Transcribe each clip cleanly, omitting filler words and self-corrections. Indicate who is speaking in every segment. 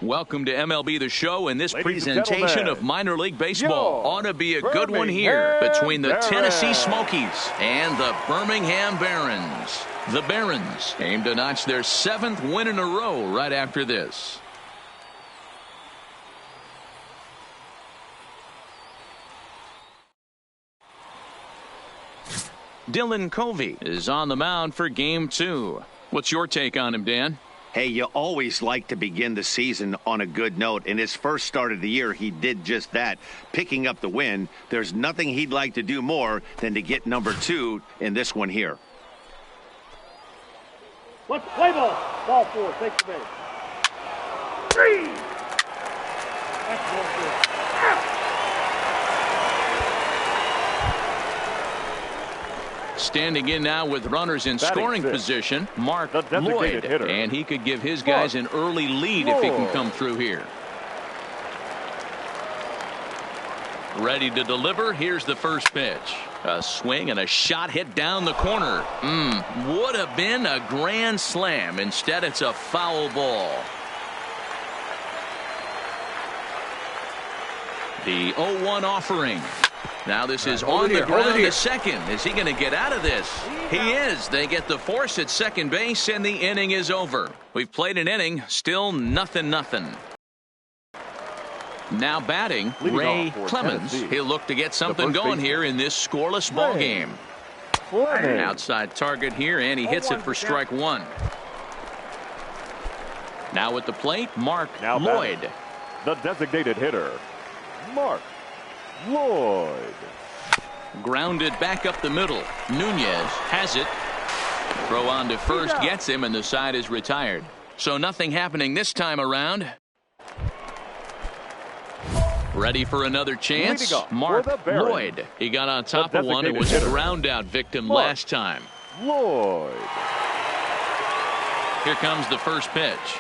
Speaker 1: Welcome to MLB The Show, and this presentation of minor league baseball ought to be a good one here between the Tennessee Smokies and the Birmingham Barons. The Barons aim to notch their 7th win in a row right after this. Dylan Covey is on the mound for Game 2. What's your take on him, Dan?
Speaker 2: Hey, you always like to begin the season on a good note. In his first start of the year, he did just that, picking up the win. There's nothing he'd like to do more than to get number 2 in this one here.
Speaker 3: Let's play ball. Ball 4, take the base. 3. That's ball 4.
Speaker 1: Standing in now with runners in scoring position, Mark Lloyd, and he could give his guys an early lead if he can come through here. Ready to deliver. Here's the first pitch. A swing and a shot hit down the corner. Would have been a grand slam. Instead, it's a foul ball. The 0-1 offering. Now this is on the ground to second. Is he going to get out of this? He is. They get the force at second base, and the inning is over. We've played an inning, still nothing. Now batting, Ray Clemens. He'll look to get something going here in this scoreless ball game. Outside target here, and he hits it for strike 1. Now at the plate, Mark Lloyd.
Speaker 4: The designated hitter, Mark Lloyd.
Speaker 1: Grounded back up the middle. Nunez has it. Throw on to first gets him, and the side is retired. So nothing happening this time around. Ready for another chance. Mark Lloyd. He got on top of one and was a ground out victim last time.
Speaker 4: Lloyd.
Speaker 1: Here comes the first pitch.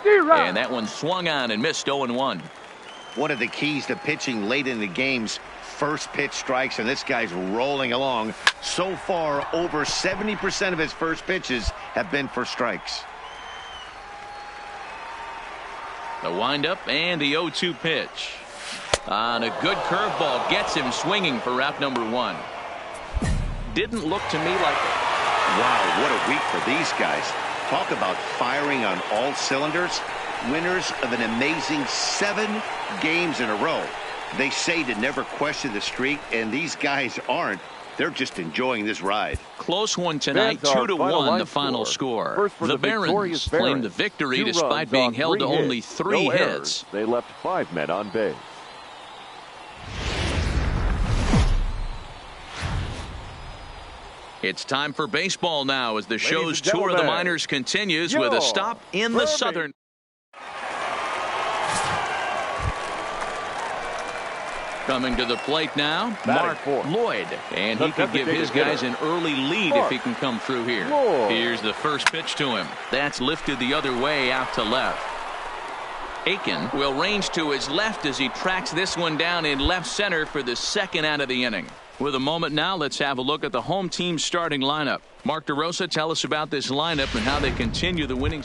Speaker 1: And that one swung on and missed 0-1.
Speaker 2: One of the keys to pitching late in the game's first pitch strikes, and this guy's rolling along. So far, over 70% of his first pitches have been for strikes.
Speaker 1: The windup and the 0-2 pitch. On a good curveball, gets him swinging for route number 1. Didn't look to me like it.
Speaker 2: Wow, what a week for these guys. Talk about firing on all cylinders. Winners of an amazing 7 games in a row. They say to never question the streak, and these guys aren't. They're just enjoying this ride.
Speaker 1: Close one tonight, 2-1 the final score. The Barons claim the victory despite being held to only 3 hits.
Speaker 4: They left 5 men on base.
Speaker 1: It's time for baseball now as the show's tour of the minors continues with a stop in the Southern. Coming to the plate now, Mark Lloyd, and he could give his guys an early lead if he can come through here. Here's the first pitch to him. That's lifted the other way out to left. Aiken will range to his left as he tracks this one down in left center for the second out of the inning. With a moment now, let's have a look at the home team starting lineup. Mark DeRosa, tell us about this lineup and how they continue the winning.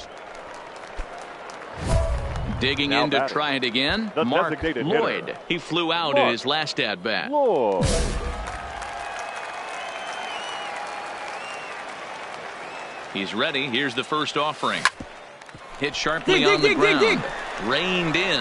Speaker 1: Digging in to try it again, Mark Lloyd. He flew out in his last at-bat. He's ready. Here's the first offering. Hit sharply on the ground. Reined in.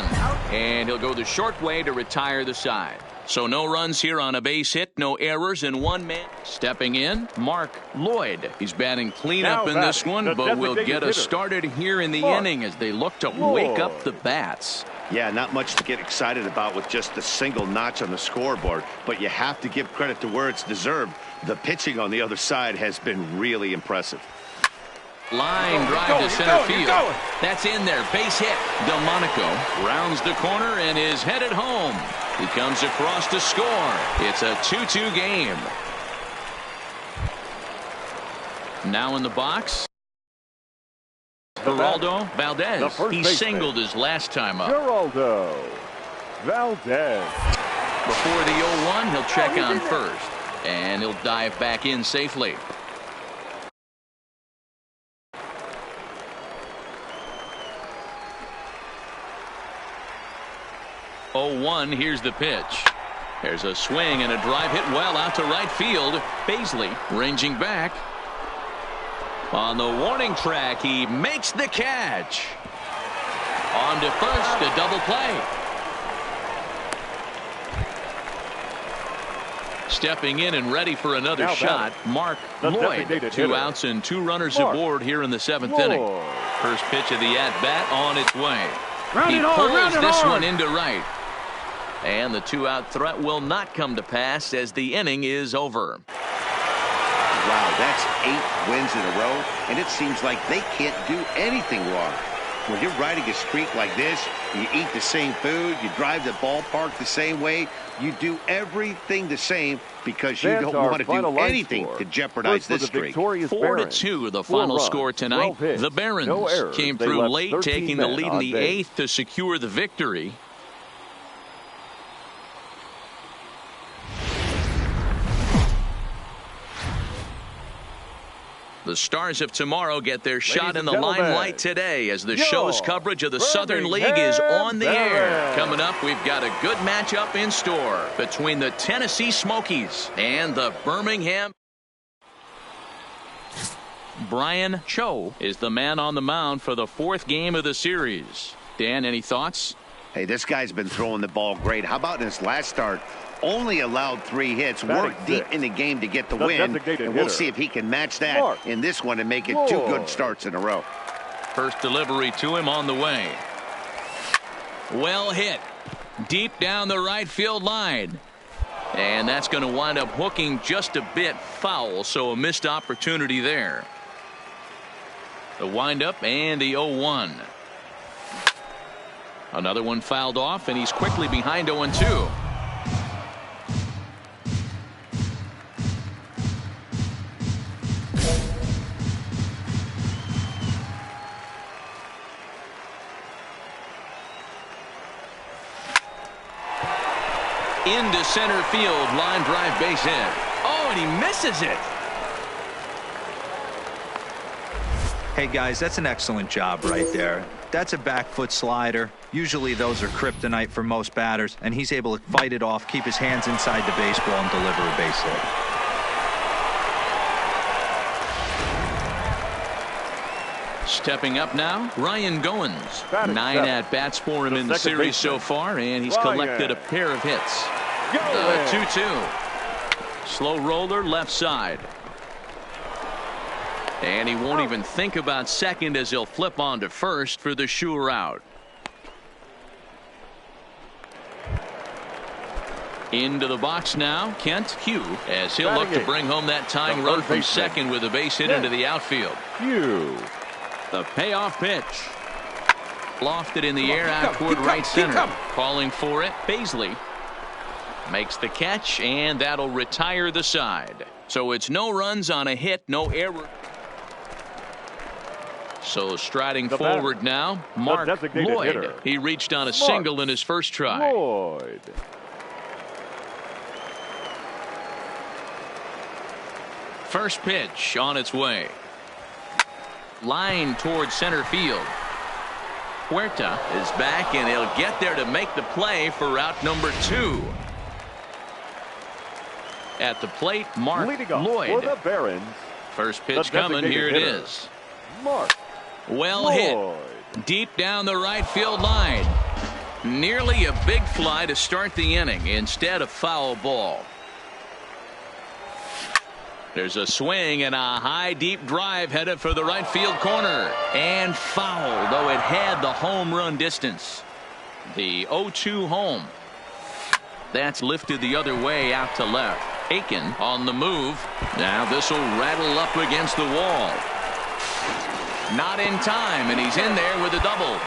Speaker 1: And he'll go the short way to retire the side. So no runs here on a base hit, no errors, and 1 man. Stepping in, Mark Lloyd. He's batting cleanup in this one, but will get us started here in the inning as they look to wake up the bats.
Speaker 2: Yeah, not much to get excited about with just a single notch on the scoreboard, but you have to give credit to where it's deserved. The pitching on the other side has been really impressive.
Speaker 1: Line drive to center field. That's in there. Base hit. Delmonico rounds the corner and is headed home. He comes across to score. It's a 2-2 game. Now in the box, Geraldo Valdez. He singled his last time up.
Speaker 4: Geraldo Valdez.
Speaker 1: Before the 0-1, he'll check on first. And he'll dive back in safely. 0-1. Here's the pitch. There's a swing and a drive hit well out to right field. Baisley ranging back. On the warning track, he makes the catch. On to first, a double play. Stepping in and ready for another shot, Mark Lloyd. 2 outs and 2 runners aboard here in the 7th inning. First pitch of the at-bat on its way. He pulls this one into right. And the 2-out threat will not come to pass as the inning is over.
Speaker 2: Wow, that's 8 wins in a row, and it seems like they can't do anything wrong. When you're riding a streak like this, you eat the same food, you drive the ballpark the same way, you do everything the same because you don't want to do anything to jeopardize this streak.
Speaker 1: 4-2, the final score tonight. The Barons came through late, taking the lead in the 8th to secure the victory. The Stars of tomorrow get their shot in the limelight today as the show's coverage of the Southern League is on the air. Coming up, we've got a good matchup in store between the Tennessee Smokies and the Birmingham. Brian Cho is the man on the mound for the 4th game of the series. Dan, any thoughts?
Speaker 2: Hey, this guy's been throwing the ball great. How about in his last start? Only allowed 3 hits, worked deep in the game to get the win, and we'll see if he can match that in this one and make it 2 good starts in a row.
Speaker 1: First delivery to him on the way. Well hit. Deep down the right field line. And that's going to wind up hooking just a bit foul, so a missed opportunity there. The windup and the 0-1. Another one fouled off, and he's quickly behind 0-2. Into center field, line drive, base hit. Oh, and he misses it.
Speaker 5: Hey guys, that's an excellent job right there. That's a back foot slider. Usually those are kryptonite for most batters, and he's able to fight it off, keep his hands inside the baseball, and deliver a base hit.
Speaker 1: Stepping up now, Ryan Goins. 9 at-bats for him in the series so far, and he's collected a pair of hits. The 2-2. Slow roller left side. And he won't even think about second as he'll flip on to first for the sure out. Into the box now, Kent Hugh, as he'll look to bring home that tying run from second with a base hit into the outfield.
Speaker 4: Hugh.
Speaker 1: The payoff pitch. Lofted in the air out toward right center. Calling for it, Baisley. Makes the catch, and that'll retire the side. So it's no runs on a hit, no error. So striding forward now, Mark Lloyd. He reached on a single in his first try.
Speaker 4: Lloyd.
Speaker 1: First pitch on its way. Line towards center field. Huerta is back, and he'll get there to make the play for route number 2. At the plate, Mark Lloyd.
Speaker 4: For the Barons.
Speaker 1: First pitch coming. Here it is.
Speaker 4: Mark
Speaker 1: well
Speaker 4: Lloyd.
Speaker 1: hit. Deep down the right field line. Nearly a big fly to start the inning. Instead, a foul ball. There's a swing and a high deep drive headed for the right field corner. And foul, though it had the home run distance. The 0-2 home. That's lifted the other way out to left. Aiken on the move. Now this will rattle up against the wall. Not in time, and he's in there with a double.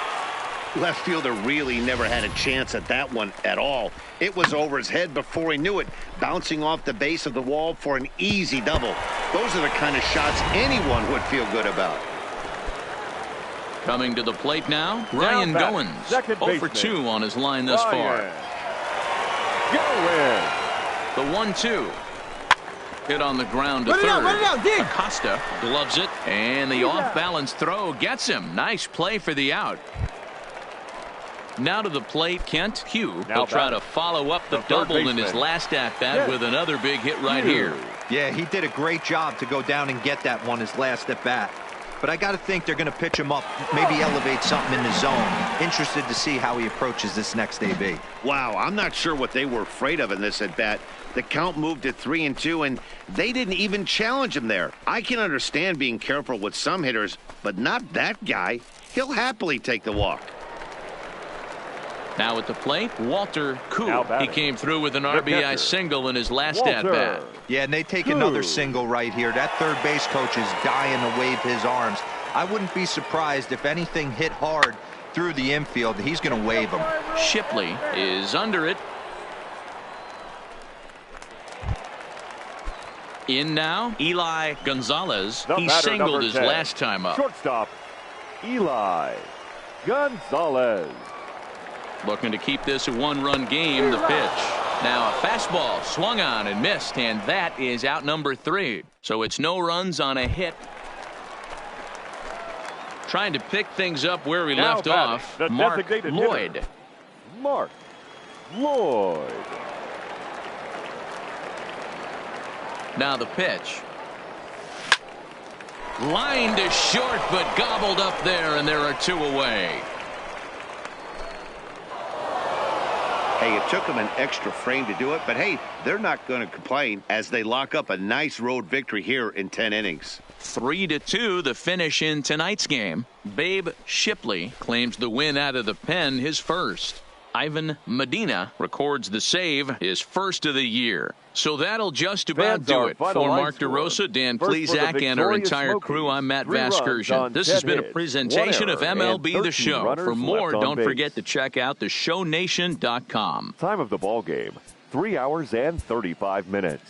Speaker 2: Left fielder really never had a chance at that one at all. It was over his head before he knew it, bouncing off the base of the wall for an easy double. Those are the kind of shots anyone would feel good about.
Speaker 1: Coming to the plate now, Ryan Goins. 0 for 2 on his line thus far. The 1-2. Hit on the ground to third. Acosta gloves it, and the off-balance throw gets him. Nice play for the out. Now to the plate, Kent Hugh.
Speaker 4: Now
Speaker 1: He'll try
Speaker 4: batting.
Speaker 1: to follow up the
Speaker 4: The third
Speaker 1: double in his
Speaker 4: baseman.
Speaker 1: last at-bat with another big hit right here.
Speaker 5: Yeah, he did a great job to go down and get that one his last at bat. But I got to think they're going to pitch him up, maybe elevate something in the zone. Interested to see how he approaches this next AB.
Speaker 2: Wow, I'm not sure what they were afraid of in this at-bat. The count moved to 3-2, and they didn't even challenge him there. I can understand being careful with some hitters, but not that guy. He'll happily take the walk.
Speaker 1: Now at the plate, Walter
Speaker 4: Now
Speaker 1: Koo. He
Speaker 4: batting.
Speaker 1: came through with an
Speaker 4: The
Speaker 1: RBI
Speaker 4: catcher.
Speaker 1: single in his last
Speaker 4: Walter.
Speaker 1: at-bat.
Speaker 5: Yeah, and they take
Speaker 4: Koo.
Speaker 5: another single right here. That third base coach is dying to wave his arms. I wouldn't be surprised if anything hit hard through the infield. He's going to wave them.
Speaker 1: Shipley is under it. In now, Eli Gonzalez.
Speaker 4: The
Speaker 1: He
Speaker 4: batter,
Speaker 1: singled
Speaker 4: number
Speaker 1: his
Speaker 4: 10.
Speaker 1: last time up.
Speaker 4: Shortstop, Eli Gonzalez.
Speaker 1: Looking to keep this a one-run game. The pitch. Now a fastball swung on and missed, and that is out number 3. So it's no runs on a hit. Trying to pick things up where we
Speaker 4: Now
Speaker 1: left
Speaker 4: batting,
Speaker 1: off.
Speaker 4: the
Speaker 1: Mark
Speaker 4: designated
Speaker 1: Lloyd.
Speaker 4: hitter. Mark Lloyd.
Speaker 1: Now the pitch. Line to short, but gobbled up there, and there are 2 away.
Speaker 2: Hey, it took them an extra frame to do it, but hey, they're not going to complain as they lock up a nice road victory here in 10 innings.
Speaker 1: 3-2 the finish in tonight's game. Babe Shipley claims the win out of the pen, his first. Ivan Medina records the save, his first of the year. So that'll just about
Speaker 4: Fans
Speaker 1: do
Speaker 4: are
Speaker 1: it. For
Speaker 4: final
Speaker 1: Mark
Speaker 4: line
Speaker 1: DeRosa,
Speaker 4: score.
Speaker 1: Dan
Speaker 4: First for the
Speaker 1: Plesac, and our
Speaker 4: victorious
Speaker 1: entire
Speaker 4: Smokies.
Speaker 1: crew, I'm Matt
Speaker 4: 3 runs
Speaker 1: Vasgersian.
Speaker 4: on
Speaker 1: This
Speaker 4: 10
Speaker 1: has been a
Speaker 4: hits,
Speaker 1: presentation
Speaker 4: 1
Speaker 1: of
Speaker 4: error,
Speaker 1: MLB
Speaker 4: and
Speaker 1: The
Speaker 4: 13
Speaker 1: Show.
Speaker 4: runners
Speaker 1: For more,
Speaker 4: left on
Speaker 1: don't
Speaker 4: base.
Speaker 1: forget to check out theshownation.com.
Speaker 4: Time of the ball game, 3 hours and 35 minutes.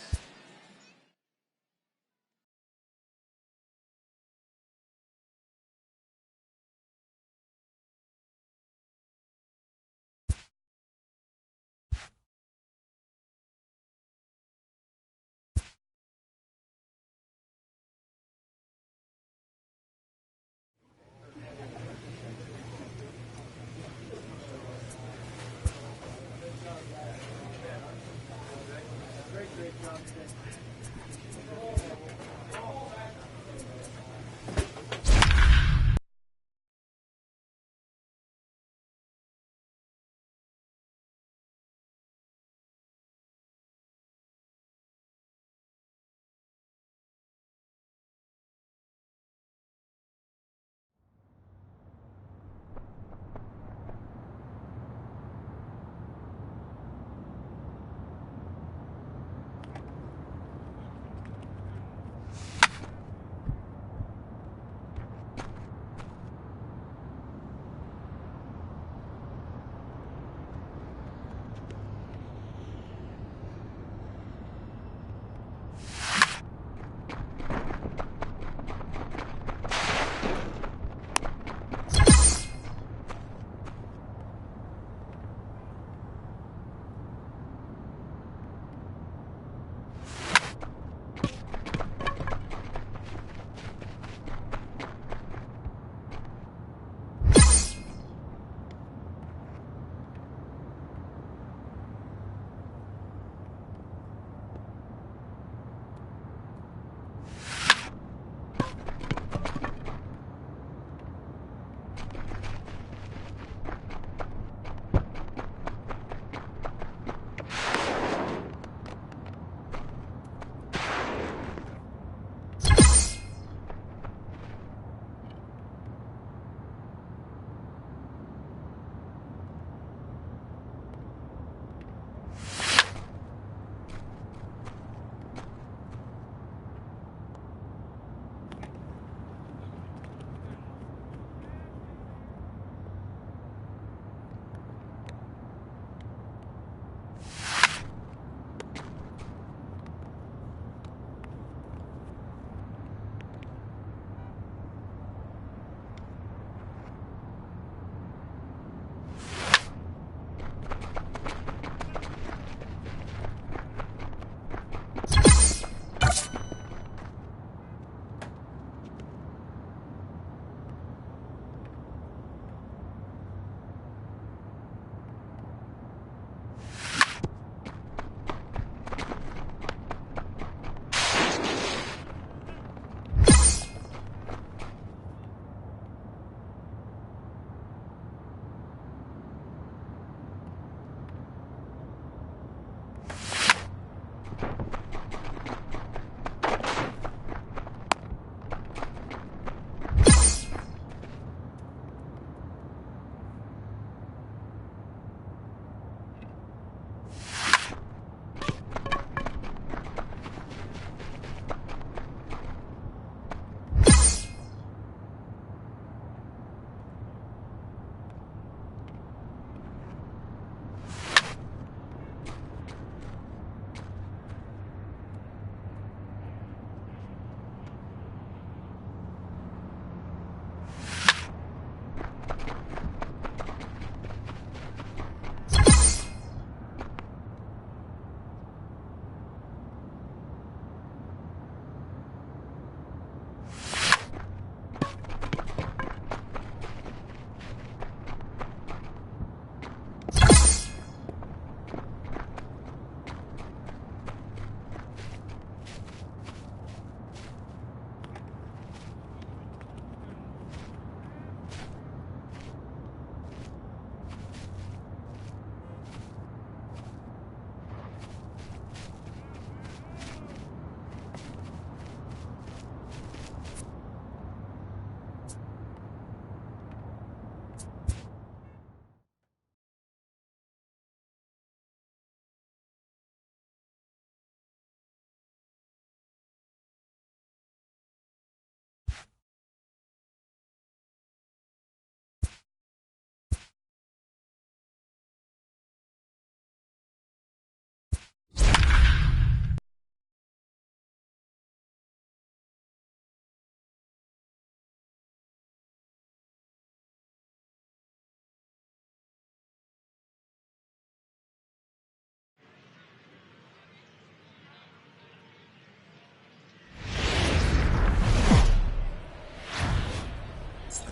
Speaker 3: Great job.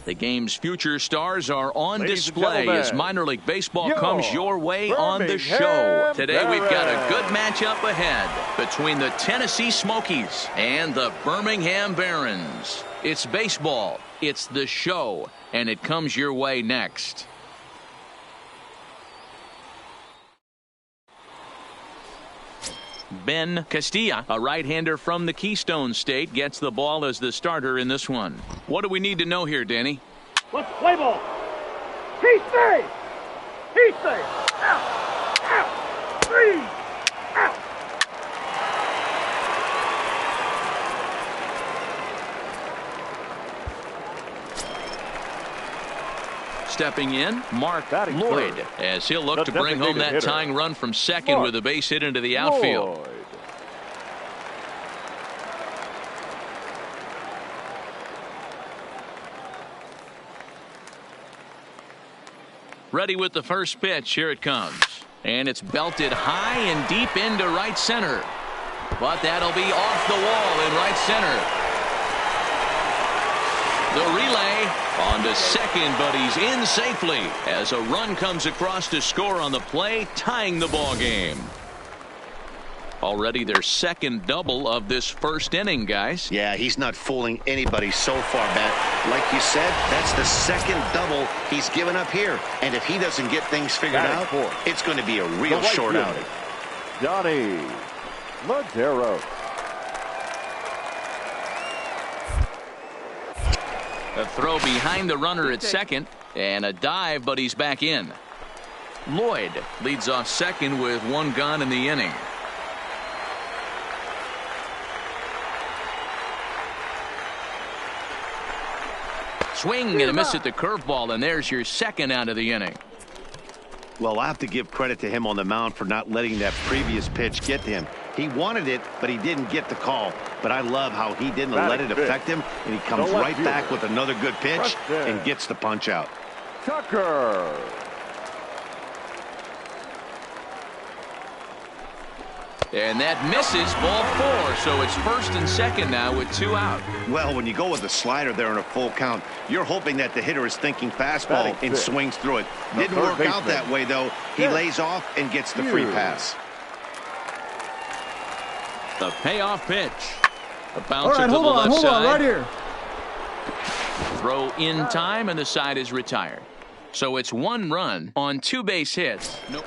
Speaker 1: The game's future stars are on
Speaker 4: Ladies and
Speaker 1: display
Speaker 4: gentlemen,
Speaker 1: as minor league baseball comes your way on the show.
Speaker 4: Birmingham
Speaker 1: Today we've got a good
Speaker 4: Barons.
Speaker 1: matchup ahead between the Tennessee Smokies and the Birmingham Barons. It's baseball, it's the show, and it comes your way next. Ben Castilla, a right-hander from the Keystone State, gets the ball as the starter in this one. What do we need to know here, Danny?
Speaker 3: Let's play ball. He's safe. He's safe. Out. Out. Three. Out.
Speaker 1: Stepping in, Mark
Speaker 4: Batting
Speaker 1: Lloyd,
Speaker 4: third.
Speaker 1: as he'll look
Speaker 4: The
Speaker 1: to bring home
Speaker 4: designated
Speaker 1: that
Speaker 4: hitter,
Speaker 1: tying run from second
Speaker 4: Mark
Speaker 1: with a base hit into the outfield.
Speaker 4: Lloyd.
Speaker 1: Ready with the first pitch. Here it comes. And it's belted high and deep into right center. But that'll be off the wall in right center. The relay on to second, but he's in safely as a run comes across to score on the play, tying the ball game. Already their second double of this first inning, guys.
Speaker 2: Yeah, he's not fooling anybody so far, Matt. Like you said, that's the second double he's given up here. And if he doesn't get things figured
Speaker 4: Batting
Speaker 2: out,
Speaker 4: fourth.
Speaker 2: it's going to be a
Speaker 4: The
Speaker 2: real
Speaker 4: right
Speaker 2: short
Speaker 4: fielder,
Speaker 2: outing.
Speaker 4: Johnny Ladero.
Speaker 1: A throw behind the runner at second, and a dive, but he's back in. Lloyd leads off second with one gone in the inning. Swing and a miss at the curveball, and there's your second out of the inning.
Speaker 2: Well, I have to give credit to him on the mound for not letting that previous pitch get to him. He wanted it, but he didn't get the call. But I love how he didn't let it affect him, and he comes right back with another good pitch and gets the punch out.
Speaker 4: Tucker.
Speaker 1: And that misses, ball four, so it's first and second now with two out.
Speaker 2: Well, when you go with a slider there in a full count, you're hoping that the hitter is thinking fastball and swings through it. Didn't work out that way, though. He lays off and gets the free pass.
Speaker 1: The payoff pitch. A bouncer to the
Speaker 6: hold
Speaker 1: left
Speaker 6: on,
Speaker 1: side.
Speaker 6: right here.
Speaker 1: Throw in time, and the side is retired. So it's one run on two base hits. Nope.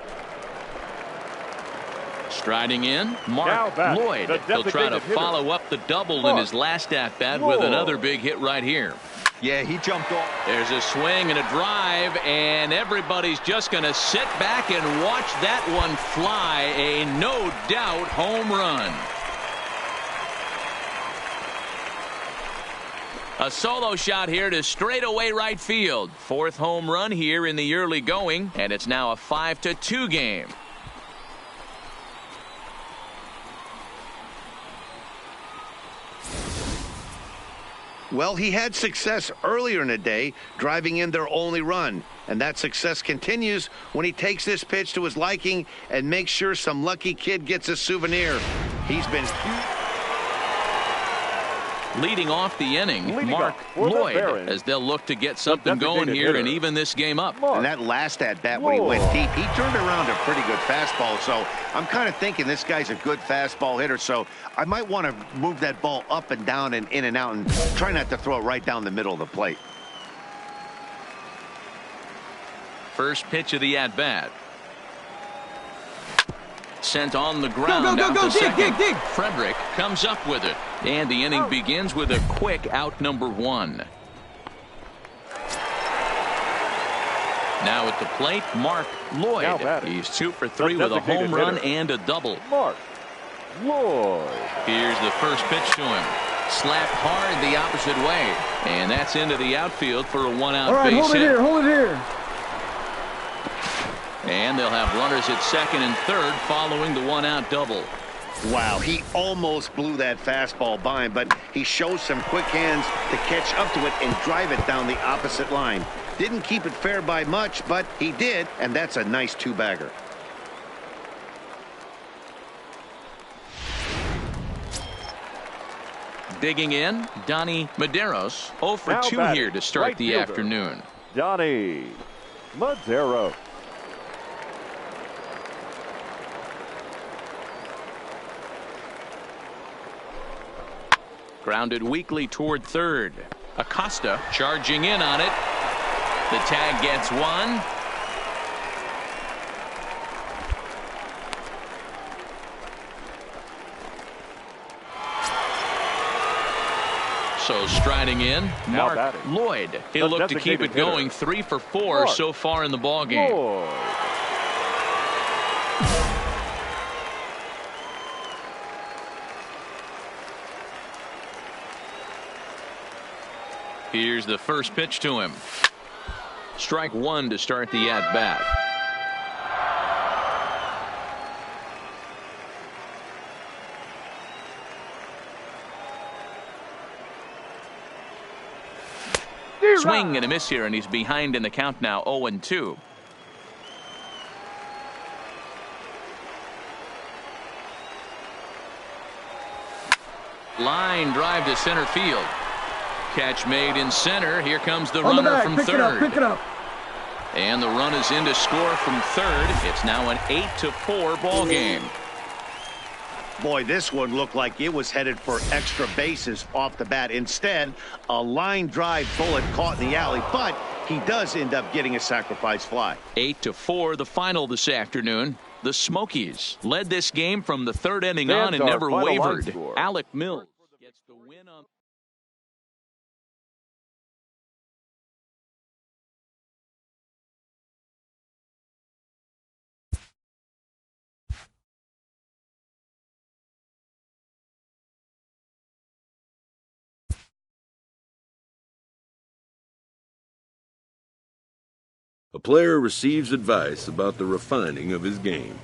Speaker 1: Striding in, Mark Lloyd. He'll try to follow up the double in his last at-bat with another big hit right here.
Speaker 5: Yeah, he jumped off.
Speaker 1: There's a swing and a drive, and everybody's just going to sit back and watch that one fly. A no-doubt home run. A solo shot here to straightaway right field. Fourth home run here in the early going, and it's now a 5-2 game.
Speaker 2: Well, he had success earlier in the day, driving in their only run. And that success continues when he takes this pitch to his liking and makes sure some lucky kid gets a souvenir. He's been
Speaker 1: leading off the inning, Mark Lloyd, as they'll look to get something going here and even this game up.
Speaker 2: And that last at-bat when he went deep, he turned around a pretty good fastball. So I'm kind of thinking this guy's a good fastball hitter. So I might want to move that ball up and down and in and out and try not to throw it right down the middle of the plate.
Speaker 1: First pitch of the at-bat. Sent on the ground.
Speaker 6: Go, dig.
Speaker 1: Frederick comes up with it. And the inning begins with a quick out number one. Now at the plate, Mark Lloyd. He's 2 for 3 with a home run and a double.
Speaker 4: Mark Lloyd.
Speaker 1: Here's the first pitch to him. Slapped hard the opposite way. And that's into the outfield for a one-out base hit.
Speaker 6: Hold it here.
Speaker 1: And they'll have runners at second and third following the one-out double.
Speaker 2: Wow, he almost blew that fastball by him, but he shows some quick hands to catch up to it and drive it down the opposite line. Didn't keep it fair by much, but he did, and that's a nice two-bagger.
Speaker 1: Digging in, Donnie Medeiros. 0 for 2 here to start
Speaker 4: right
Speaker 1: the
Speaker 4: fielder,
Speaker 1: afternoon.
Speaker 4: Donnie Medeiros.
Speaker 1: Grounded weakly toward third. Acosta charging in on it. The tag gets one. So striding in, Mark Lloyd. He'll look to keep it going. 3 for 4 so far in the ball game. Here's the first pitch to him. Strike 1 to start the at-bat. Swing and a miss here, and he's behind in the count now, 0-2. Line drive to center field. Catch made in center. Here comes the runner from third.
Speaker 3: Pick it up.
Speaker 1: And the run is in to score from third. It's now an 8-4 ball game.
Speaker 2: Boy, this one looked like it was headed for extra bases off the bat. Instead, a line drive bullet caught in the alley, but he does end up getting a sacrifice fly.
Speaker 1: 8-4 the final this afternoon. The Smokies led this game from the third inning on and never wavered. Alec Mills gets the win on.
Speaker 6: A player receives advice about the refining of his game.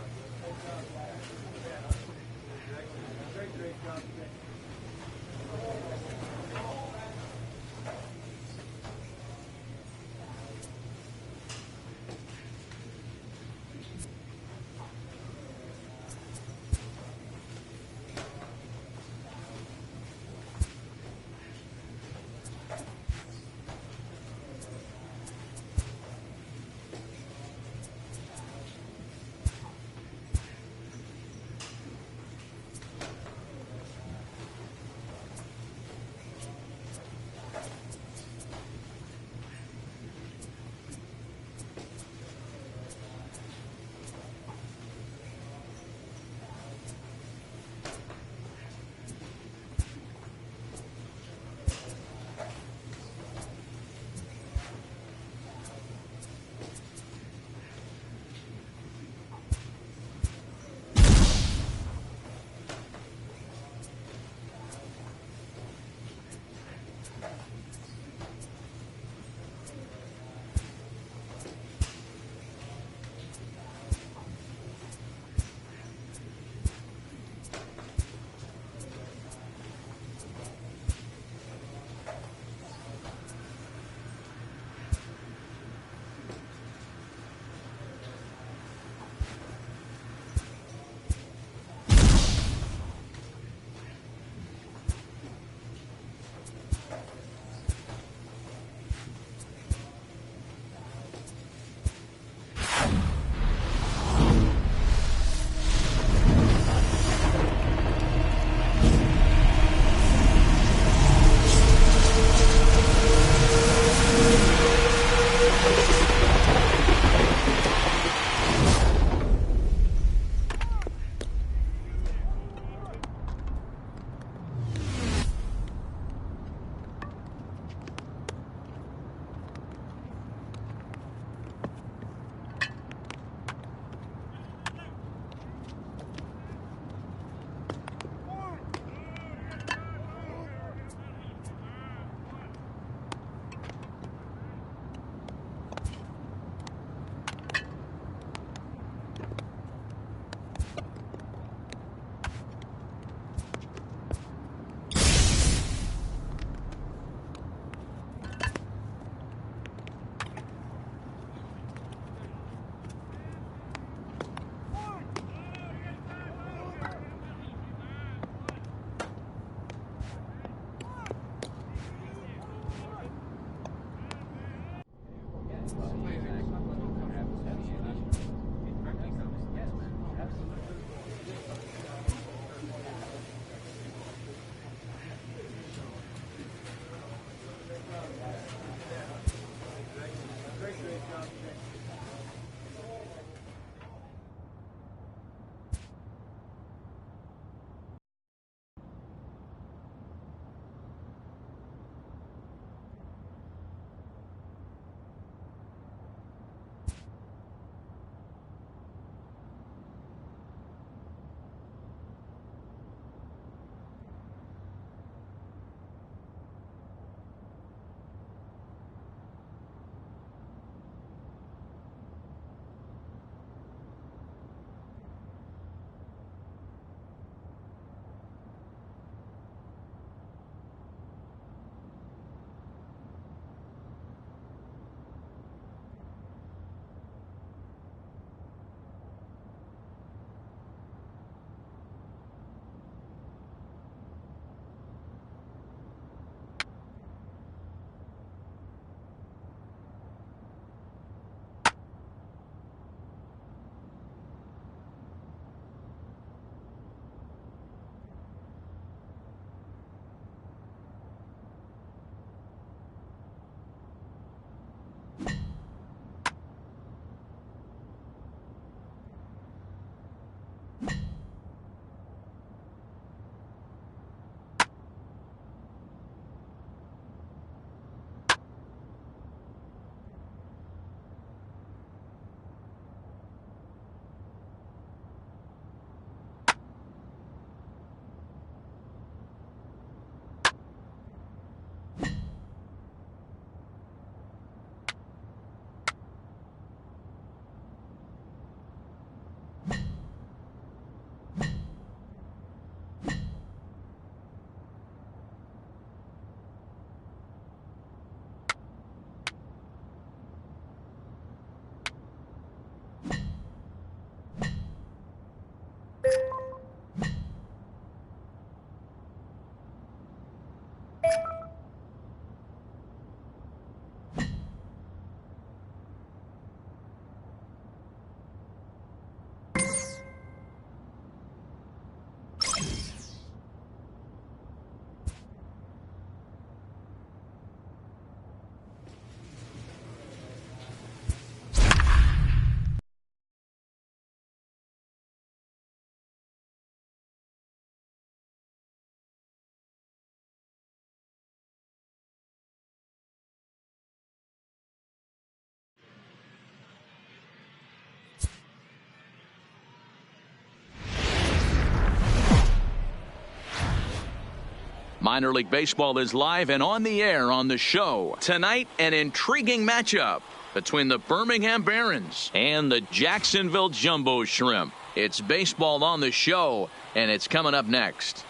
Speaker 1: Minor League Baseball is live and on the air on the show. Tonight, an intriguing matchup between the Birmingham Barons and the Jacksonville Jumbo Shrimp. It's baseball on the show, and it's coming up next.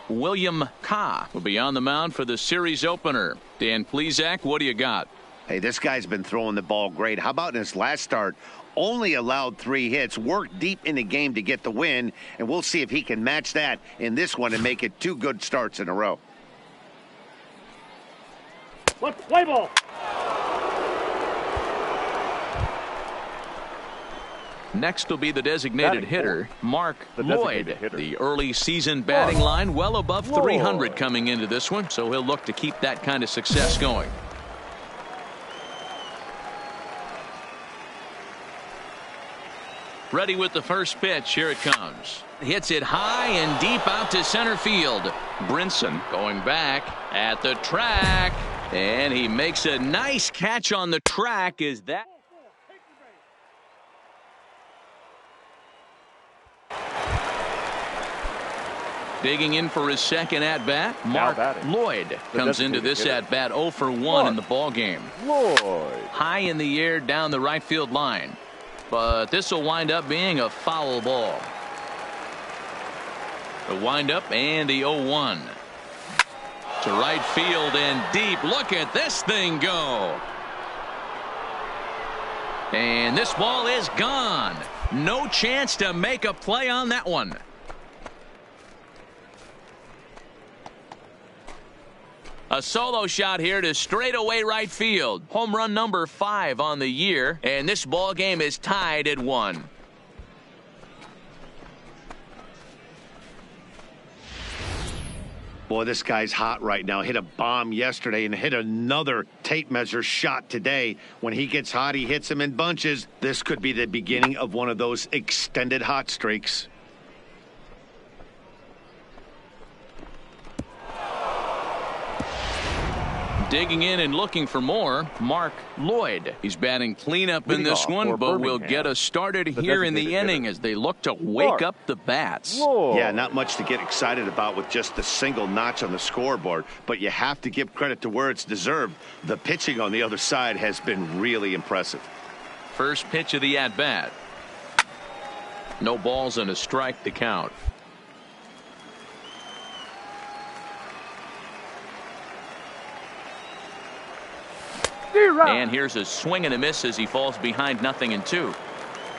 Speaker 1: William Ka will be on the mound for the series opener. Dan Plesac, what do you got?
Speaker 2: Hey, this guy's been throwing the ball great. How about in his last start? Only allowed 3 hits, worked deep in the game to get the win, and we'll see if he can match that in this one and make it 2 good starts in a row.
Speaker 3: Let's play ball.
Speaker 1: Next will be the designated hitter, Mark Lloyd. The early season batting line well above 300 coming into this one, so he'll look to keep that kind of success going. Ready with the first pitch. Here it comes. Hits it high and deep out to center field. Brinson going back at the track, and he makes a nice catch on the track. Is that? Digging in for his second at-bat, Mark Lloyd comes into this at-bat 0 for 1 in the ball game. High in the air down the right field line. But this will wind up being a foul ball. The windup and the 0-1. To right field and deep. Look at this thing go. And this ball is gone. No chance to make a play on that one. A solo shot here to straightaway right field. Home run number 5 on the year, and this ball game is tied at 1.
Speaker 2: Boy, this guy's hot right now. Hit a bomb yesterday and hit another tape measure shot today. When he gets hot, he hits them in bunches. This could be the beginning of one of those extended hot streaks.
Speaker 1: Digging in and looking for more, Mark Lloyd. He's batting cleanup in this one, but will get us started here in the inning as they look to wake up the bats.
Speaker 2: Yeah, not much to get excited about with just a single notch on the scoreboard, but you have to give credit to where it's deserved. The pitching on the other side has been really impressive.
Speaker 1: First pitch of the at-bat. No balls and a strike to count. And here's a swing and a miss as he falls behind 0-2.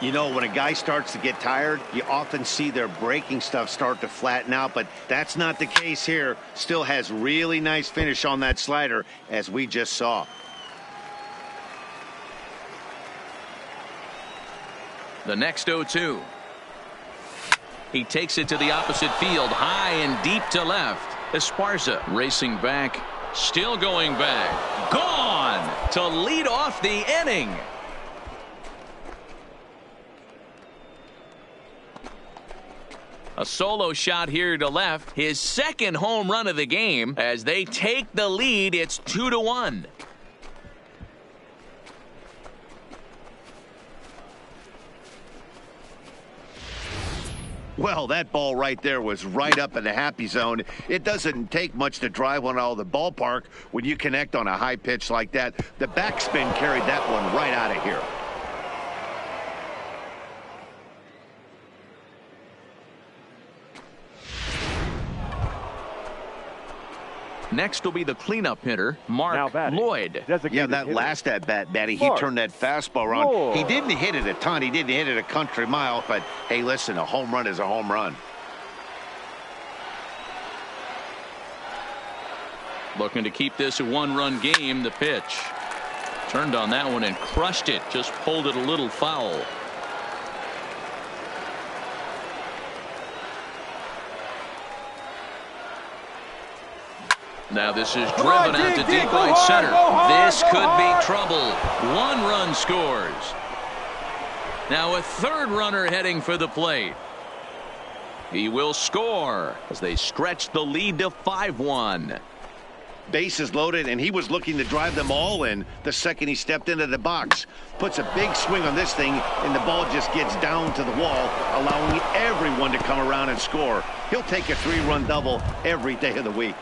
Speaker 2: You know, when a guy starts to get tired, you often see their breaking stuff start to flatten out, but that's not the case here. Still has really nice finish on that slider, as we just saw.
Speaker 1: The next 0-2. He takes it to the opposite field, high and deep to left. Esparza racing back, still going back. Gone to lead off the inning. A solo shot here to left. His second home run of the game. As they take the lead, it's 2-1.
Speaker 2: Well, that ball right there was right up in the happy zone. It doesn't take much to drive one out of the ballpark when you connect on a high pitch like that. The backspin carried that one right out of here.
Speaker 1: Next will be the cleanup hitter, Mark Lloyd.
Speaker 2: Yeah, that last at-bat, Batty, he turned that fastball around. He didn't hit it a ton. He didn't hit it a country mile, but, hey, listen, a home run is a home run.
Speaker 1: Looking to keep this a one-run game. The pitch. Turned on that one and crushed it. Just pulled it a little foul. Now this is driven out to deep right center. This could be trouble. 1 run scores. Now a third runner heading for the plate. He will score as they stretch the lead to 5-1.
Speaker 2: Bases loaded, and he was looking to drive them all in the second he stepped into the box. Puts a big swing on this thing, and the ball just gets down to the wall, allowing everyone to come around and score. He'll take a 3-run double every day of the week.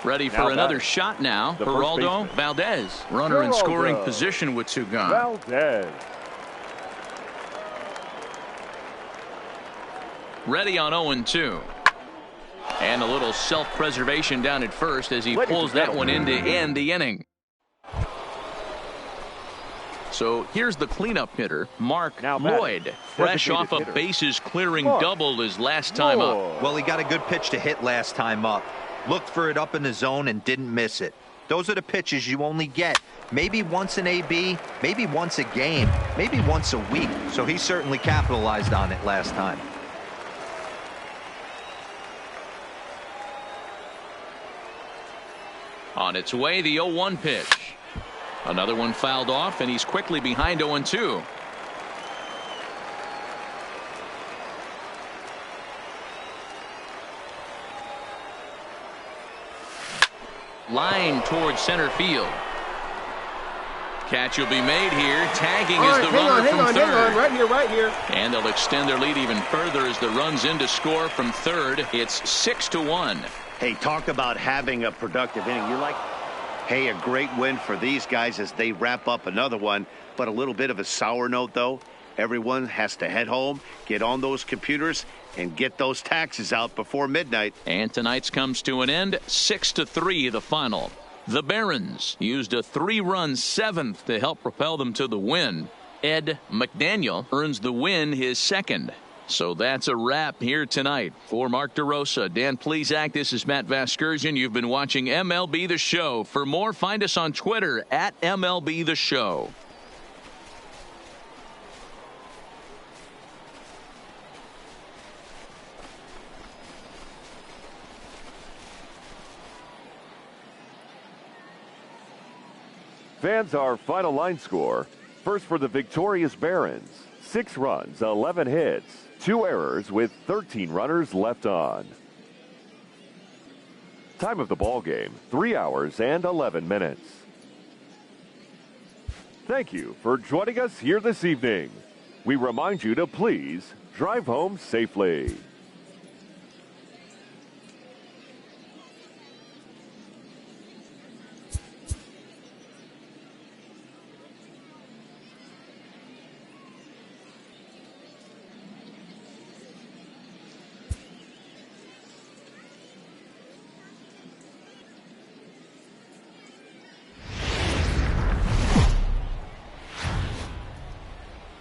Speaker 1: Ready for another shot now. Geraldo Valdez, runner in scoring position with 2 gone.
Speaker 4: Valdez.
Speaker 1: Ready on 0-2. And a little self-preservation down at first as he pulls that one in to end the inning. So here's the cleanup hitter, Mark Lloyd, fresh off a bases-clearing double his last time up.
Speaker 5: Well, he got a good pitch to hit last time up. Looked for it up in the zone and didn't miss it. Those are the pitches you only get maybe once in AB, maybe once a game, maybe once a week. So he certainly capitalized on it last time.
Speaker 1: On its way, the 0-1 pitch. Another one fouled off, and he's quickly behind 0-2. Line towards center field. Catch will be made here. Tagging is the runner from third.
Speaker 3: Right here.
Speaker 1: And they'll extend their lead even further as the run's in to score from third. It's 6-1.
Speaker 2: Hey, talk about having a productive inning. You're like, hey, a great win for these guys as they wrap up another one. But a little bit of a sour note, though. Everyone has to head home, get on those computers, and get those taxes out before midnight.
Speaker 1: And tonight's comes to an end. 6-3 the final. The Barons used a 3-run 7th to help propel them to the win. Ed McDaniel earns the win, his second. So that's a wrap here tonight. For Mark DeRosa, Dan Plesac, this is Matt Vasgersian. You've been watching MLB The Show. For more, find us on Twitter at MLB The Show.
Speaker 4: Fans, our final line score. First for the victorious Barons. 6 runs, 11 hits, 2 errors with 13 runners left on. Time of the ball game, 3 hours and 11 minutes. Thank you for joining us here this evening. We remind you to please drive home safely.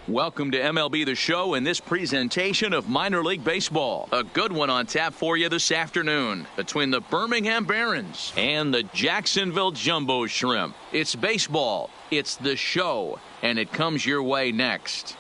Speaker 1: Welcome to MLB The Show and this presentation of minor league baseball. A good one on tap for you this afternoon between the Birmingham Barons and the Jacksonville Jumbo Shrimp. It's baseball, it's the show, and it comes your way next.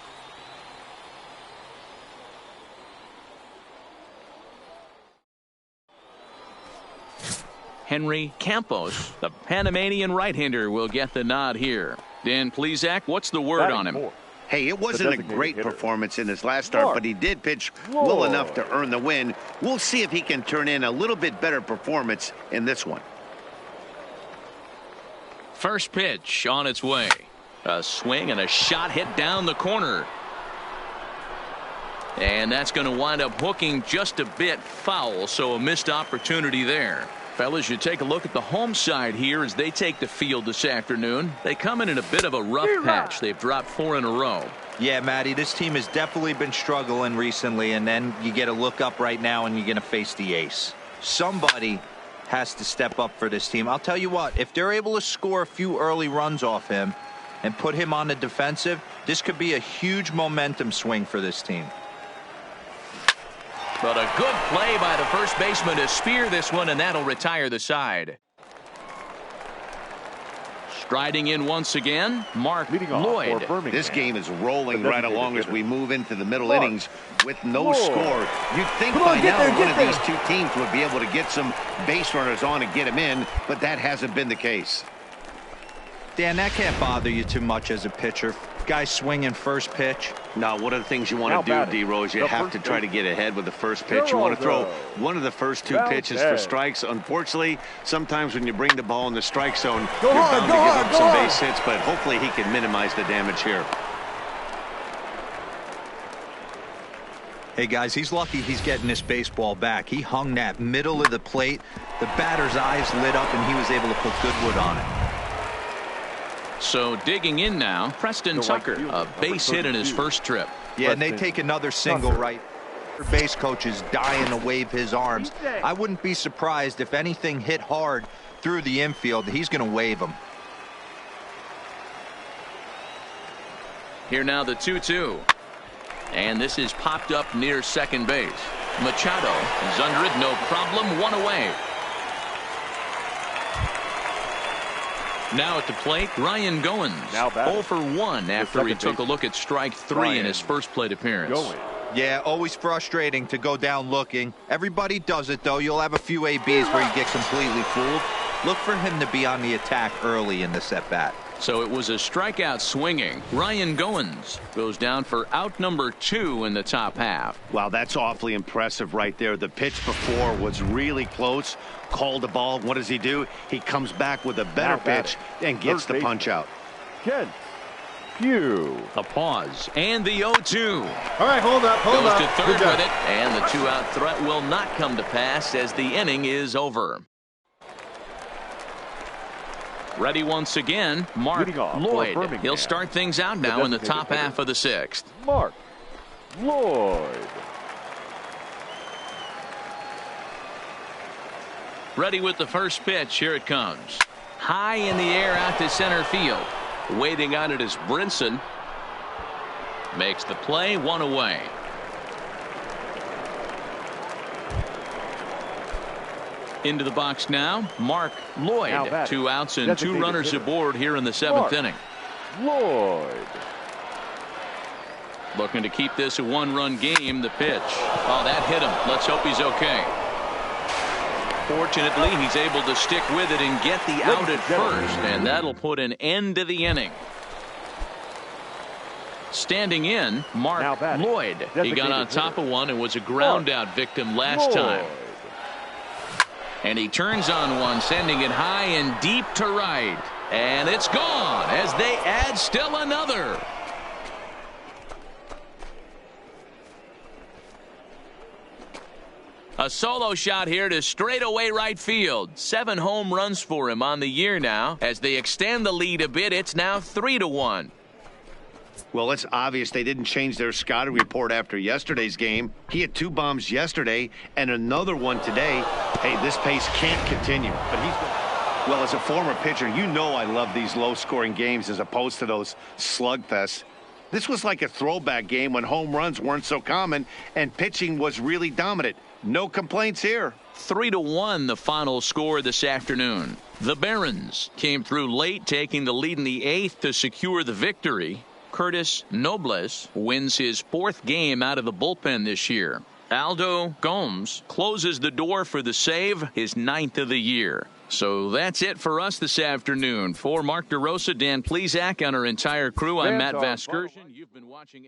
Speaker 1: Henry Campos, the Panamanian right-hander, will get the nod here. Dan Plesac, what's the word on him?
Speaker 2: Hey, it wasn't a great performance in his last start, but he did pitch well enough to earn the win. We'll see if he can turn in a little bit better performance in this one.
Speaker 1: First pitch on its way. A swing and a shot hit down the corner. And that's going to wind up hooking just a bit foul, so a missed opportunity there. Fellas, you take a look at the home side here as they take the field this afternoon. They come in a bit of a rough patch. They've dropped 4 in a row.
Speaker 5: Yeah, Matty, this team has definitely been struggling recently, and then you get a look up right now and you're going to face the ace. Somebody has to step up for this team. I'll tell you what, if they're able to score a few early runs off him and put him on the defensive, this could be a huge momentum swing for this team.
Speaker 1: But a good play by the first baseman to spear this one, and that'll retire the side. Striding in once again, Mark Lloyd.
Speaker 2: This game is rolling right along as we move into the middle innings with no score. You'd think by now one of these two teams would be able to get some base runners on and get them in, but that hasn't been the case.
Speaker 5: Dan, that can't bother you too much as a pitcher. guy swinging first pitch?
Speaker 2: Now, one of the things you want to do, D-Rose, you have to try to get ahead with the first pitch. You want to throw one of the first two pitches for strikes. Unfortunately, sometimes when you bring the ball in the strike zone, you're bound to give up some base hits, but hopefully he can minimize the damage here.
Speaker 5: Hey, guys, he's lucky he's getting this baseball back. He hung that middle of the plate. The batter's eyes lit up, and he was able to put good wood on it.
Speaker 1: So digging in now, Preston Tucker, a base hit in his first trip.
Speaker 5: Yeah, and they take another single right. Base coach is dying to wave his arms. I wouldn't be surprised if anything hit hard through the infield. He's going to wave them.
Speaker 1: Here now the 2-2. And this is popped up near second base. Machado is under it, no problem, one away. Now at the plate, Ryan Goins. 0 for 1 after he took a look at strike 3 in his first plate appearance.
Speaker 5: Yeah, always frustrating to go down looking. Everybody does it, though. You'll have a few ABs where you get completely fooled. Look for him to be on the attack early in this at-bat.
Speaker 1: So it was a strikeout swinging. Ryan Goins goes down for out number 2 in the top half.
Speaker 2: Wow, that's awfully impressive right there. The pitch before was really close. Called the ball. What does he do? He comes back with a better pitch and gets the punch out.
Speaker 4: Kent Hughes.
Speaker 1: A pause and the 0-2.
Speaker 3: All right, hold up.
Speaker 1: Goes to third with it, and the 2-out threat will not come to pass as the inning is over. Ready once again, Mark Lloyd. He'll start things out now in the top half of the 6th.
Speaker 4: Mark Lloyd.
Speaker 1: Ready with the first pitch. Here it comes. High in the air out to center field. Waiting on it is Brinson. Makes the play, 1 away. Into the box now, Mark Lloyd. 2 outs and 2 runners aboard here in the 7th inning.
Speaker 4: Lloyd.
Speaker 1: Looking to keep this a 1-run game. The pitch. Oh, that hit him. Let's hope he's okay. Fortunately, he's able to stick with it and get the out at first, and that'll put an end to the inning. Standing in, Mark Lloyd. He got on top of one and was a ground out victim last time. And he turns on one, sending it high and deep to right. And it's gone as they add still another. A solo shot here to straightaway right field. 7 home runs for him on the year now. As they extend the lead a bit, it's now 3-1.
Speaker 2: Well, it's obvious they didn't change their scouting report after yesterday's game. He had 2 bombs yesterday and another one today. Hey, this pace can't continue. But well, as a former pitcher, you know I love these low-scoring games as opposed to those slugfests. This was like a throwback game when home runs weren't so common and pitching was really dominant. No complaints here.
Speaker 1: 3-1 the final score this afternoon. The Barons came through late, taking the lead in the 8th to secure the victory. Curtis Nobles wins his 4th game out of the bullpen this year. Aldo Gomes closes the door for the save, his 9th of the year. So that's it for us this afternoon. For Mark DeRosa, Dan Plesac, and our entire crew, I'm Matt Vasgersian. You've been watching.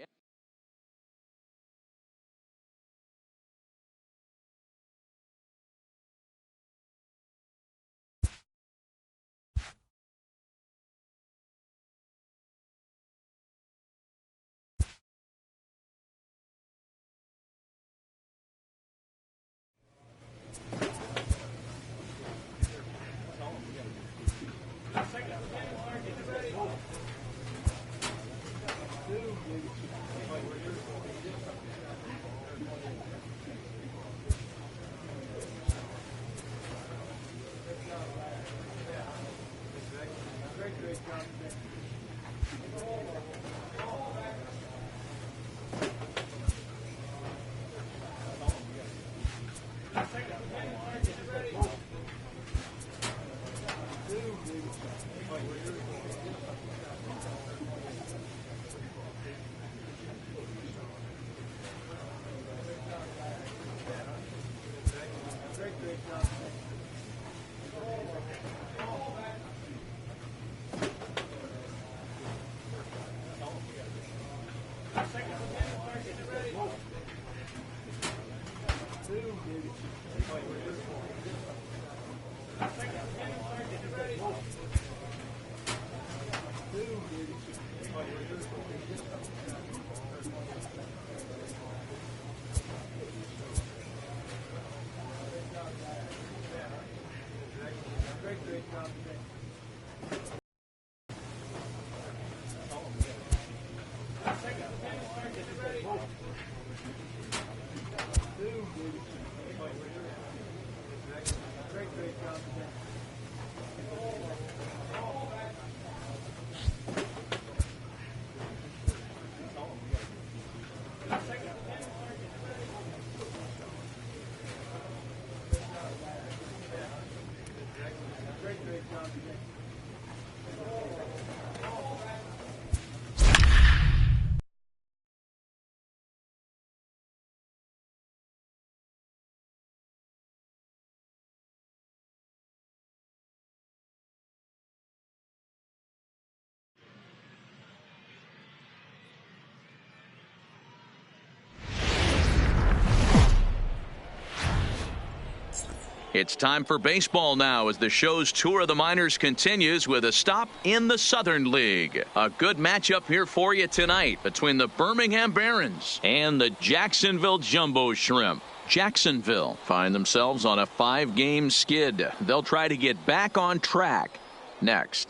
Speaker 1: It's time for baseball now as the show's tour of the minors continues with a stop in the Southern League. A good matchup here for you tonight between the Birmingham Barons and the Jacksonville Jumbo Shrimp. Jacksonville find themselves on a 5-game skid. They'll try to get back on track next.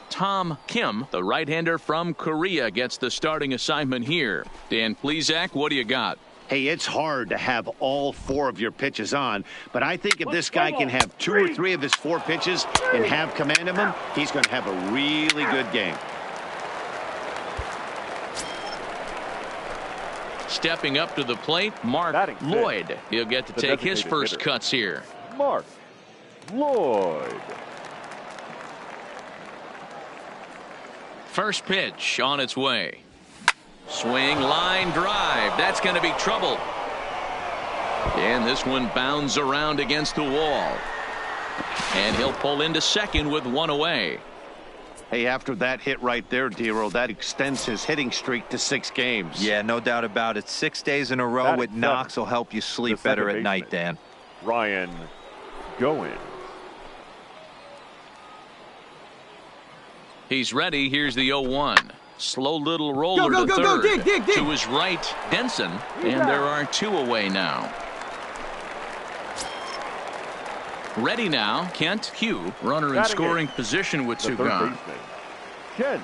Speaker 1: Tom Kim, the right-hander from Korea, gets the starting assignment here. Dan Plesac, what do you got?
Speaker 2: Hey, it's hard to have all 4 of your pitches on, but I think if this guy can have 2 or 3 of his 4 pitches and have command of them, he's going to have a really good game.
Speaker 1: Stepping up to the plate, Mark Lloyd. He'll get to take his first cuts here.
Speaker 4: Mark Lloyd.
Speaker 1: First pitch on its way. Swing, line drive. That's going to be trouble. And this one bounds around against the wall. And he'll pull into second with 1 away.
Speaker 2: Hey, after that hit right there, Dero, that extends his hitting streak to 6 games.
Speaker 5: Yeah, no doubt about it. 6 days in a row with knocks will help you sleep better at night, Dan.
Speaker 4: Ryan Goins.
Speaker 1: He's ready. Here's the 0-1. Slow little roller to third.
Speaker 7: Dig.
Speaker 1: To his right, Denson. And there are 2 away now. Ready now, Kent Hugh. Runner in scoring position with 2 gone.
Speaker 4: Kent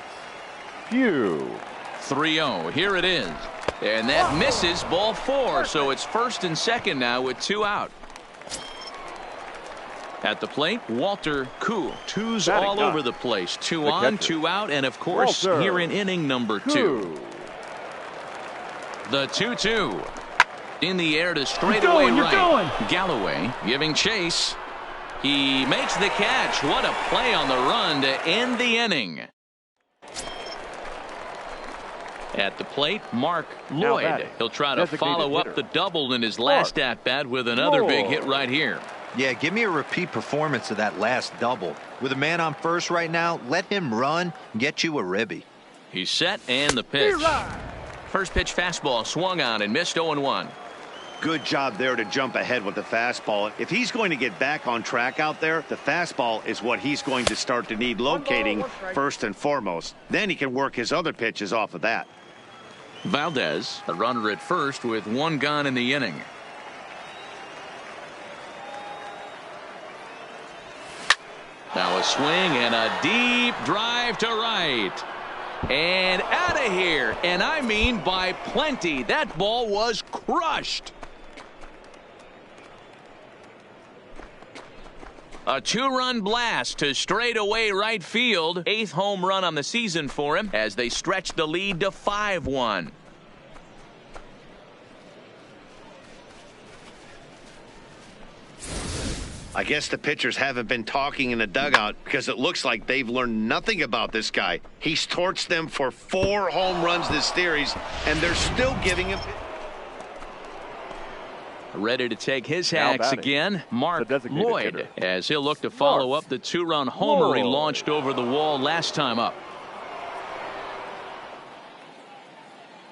Speaker 4: Hugh.
Speaker 1: 3-0. Here it is. And that misses, ball 4. So it's first and second now with 2 out. At the plate, Walter Koo. 2's all over the place. 2 on, 2 out, and of course, here in inning number 2. The 2-2. In the air to straightaway right. Galloway giving chase. He makes the catch. What a play on the run to end the inning. At the plate, Mark Lloyd. He'll try to follow up the double in his last at-bat with another big hit right here.
Speaker 5: Yeah, give me a repeat performance of that last double. With a man on first right now, let him run, get you a ribby.
Speaker 1: He's set and the pitch. First pitch fastball swung on and missed 0-1.
Speaker 2: Good job there to jump ahead with the fastball. If he's going to get back on track out there, the fastball is what he's going to start to need locating first and foremost. Then he can work his other pitches off of that.
Speaker 1: Valdez, the runner at first with 1 gone in the inning. Now a swing and a deep drive to right. And out of here. And I mean by plenty. That ball was crushed. A 2-run blast to straightaway right field. 8th home run on the season for him as they stretch the lead to 5-1.
Speaker 2: I guess the pitchers haven't been talking in the dugout because it looks like they've learned nothing about this guy. He's torched them for 4 home runs this series, and they're still giving him.
Speaker 1: Ready to take his hacks again, Mark Lloyd, as he'll look to follow up the 2-run homer he launched over the wall last time up.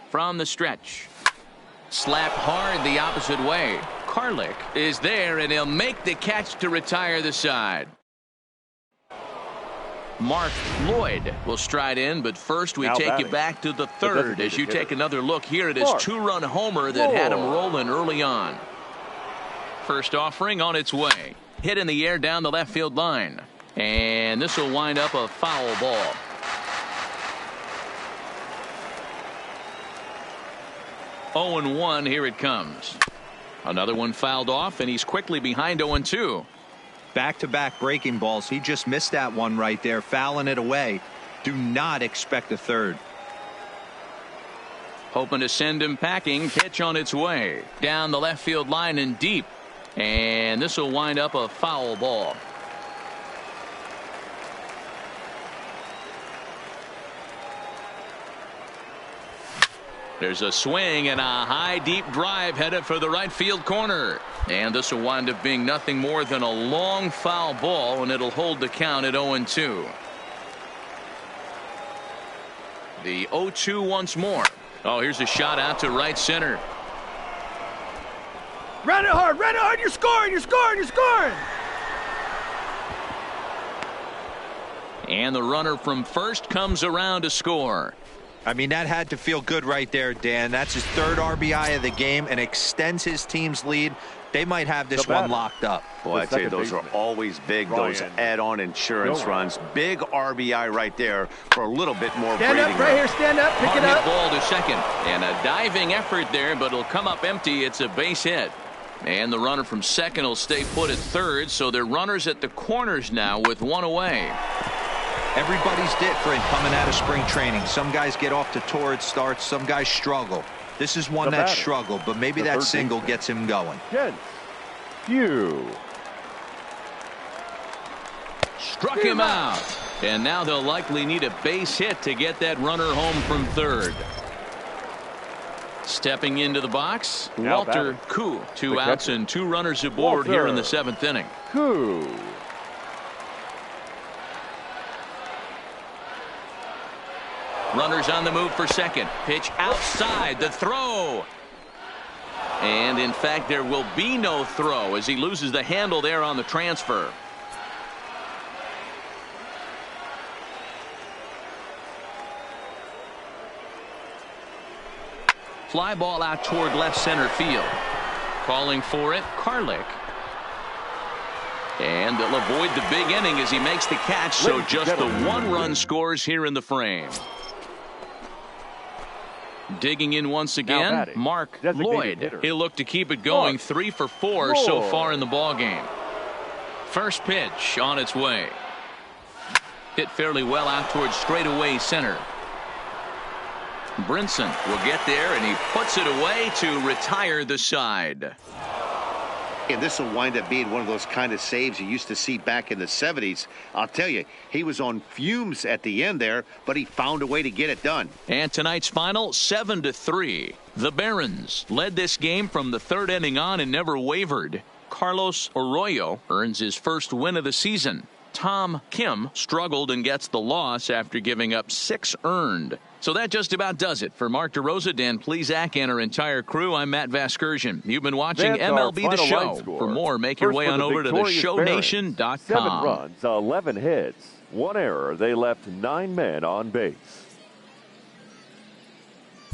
Speaker 1: From the stretch. Slapped hard the opposite way. Karlik is there, and he'll make the catch to retire the side. Mark Lloyd will stride in, but first we take you back to the third as you take another look here at his two-run homer that had him rolling early on. First offering on its way. Hit in the air down the left field line. And this will wind up a foul ball. Oh and 1, here it comes. Another one fouled off, and he's quickly behind 0-2.
Speaker 5: Back-to-back breaking balls. He just missed that one right there, fouling it away. Do not expect a third.
Speaker 1: Hoping to send him packing. Pitch on its way. Down the left field line and deep. And this will wind up a foul ball. There's a swing and a high deep drive headed for the right field corner. And this will wind up being nothing more than a long foul ball, and it'll hold the count at 0-2. The 0-2 once more. Oh, here's a shot out to right center.
Speaker 3: Run it hard, you're scoring, you're scoring, you're scoring!
Speaker 1: And the runner from first comes around to score.
Speaker 5: I mean, that had to feel good right there, Dan. That's his third RBI of the game and extends his team's lead. They might have this one locked up.
Speaker 2: Boy, I'd say those are always big, those add-on insurance runs. Big RBI right there for a little bit more breathing.
Speaker 3: Stand up right here, stand up, pick it up.
Speaker 1: Ball to second, and a diving effort there, but it'll come up empty. It's a base hit. And the runner from second will stay put at third, so they're runners at the corners now with one away.
Speaker 5: Everybody's different coming out of spring training. Some guys get off to torrid starts. Some guys struggle. This is one that struggled, but maybe that single gets him going.
Speaker 1: Struck him out. And now they'll likely need a base hit to get that runner home from third. Stepping into the box, Walter Koo. 2 outs and 2 runners aboard here in the 7th inning.
Speaker 4: Koo.
Speaker 1: Runners on the move for second. Pitch outside. The throw. And in fact, there will be no throw as he loses the handle there on the transfer. Fly ball out toward left center field. Calling for it, Karlik. And they'll avoid the big inning as he makes the catch, so just the 1 run scores here in the frame. Digging in once again, Mark Lloyd. He'll look to keep it going. 3 for 4 so far in the ball game. First pitch on its way. Hit fairly well out towards straightaway center. Brinson will get there, and he puts it away to retire the side.
Speaker 2: And this will wind up being one of those kind of saves you used to see back in the 70s. I'll tell you, he was on fumes at the end there, but he found a way to get it done.
Speaker 1: And tonight's final, 7-3. The Barons led this game from the 3rd inning on and never wavered. Carlos Arroyo earns his first win of the season. Tom Kim struggled and gets the loss after giving up 6 earned. So that just about does it. For Mark DeRosa, Dan Plesac, and our entire crew, I'm Matt Vasgersian. You've been watching MLB The Show. For more, make your way on over to theshownation.com.
Speaker 4: 7 runs, 11 hits, 1 error. They left 9 men on base.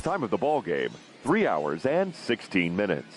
Speaker 4: Time of the ball game, 3 hours and 16 minutes.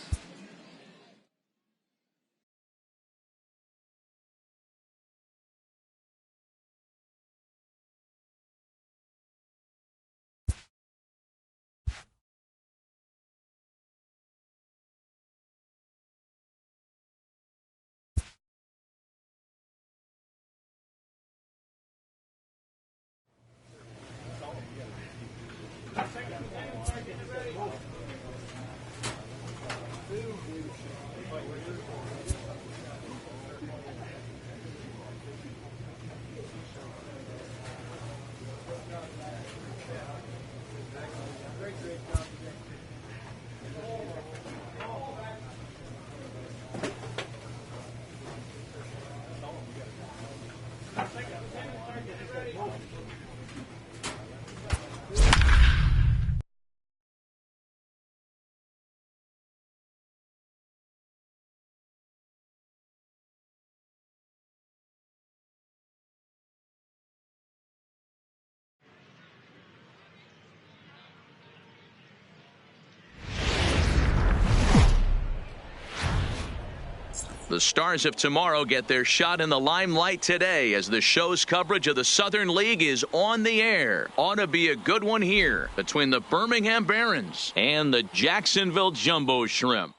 Speaker 1: The stars of tomorrow get their shot in the limelight today as the show's coverage of the Southern League is on the air. Ought to be a good one here between the Birmingham Barons and the Jacksonville Jumbo Shrimp.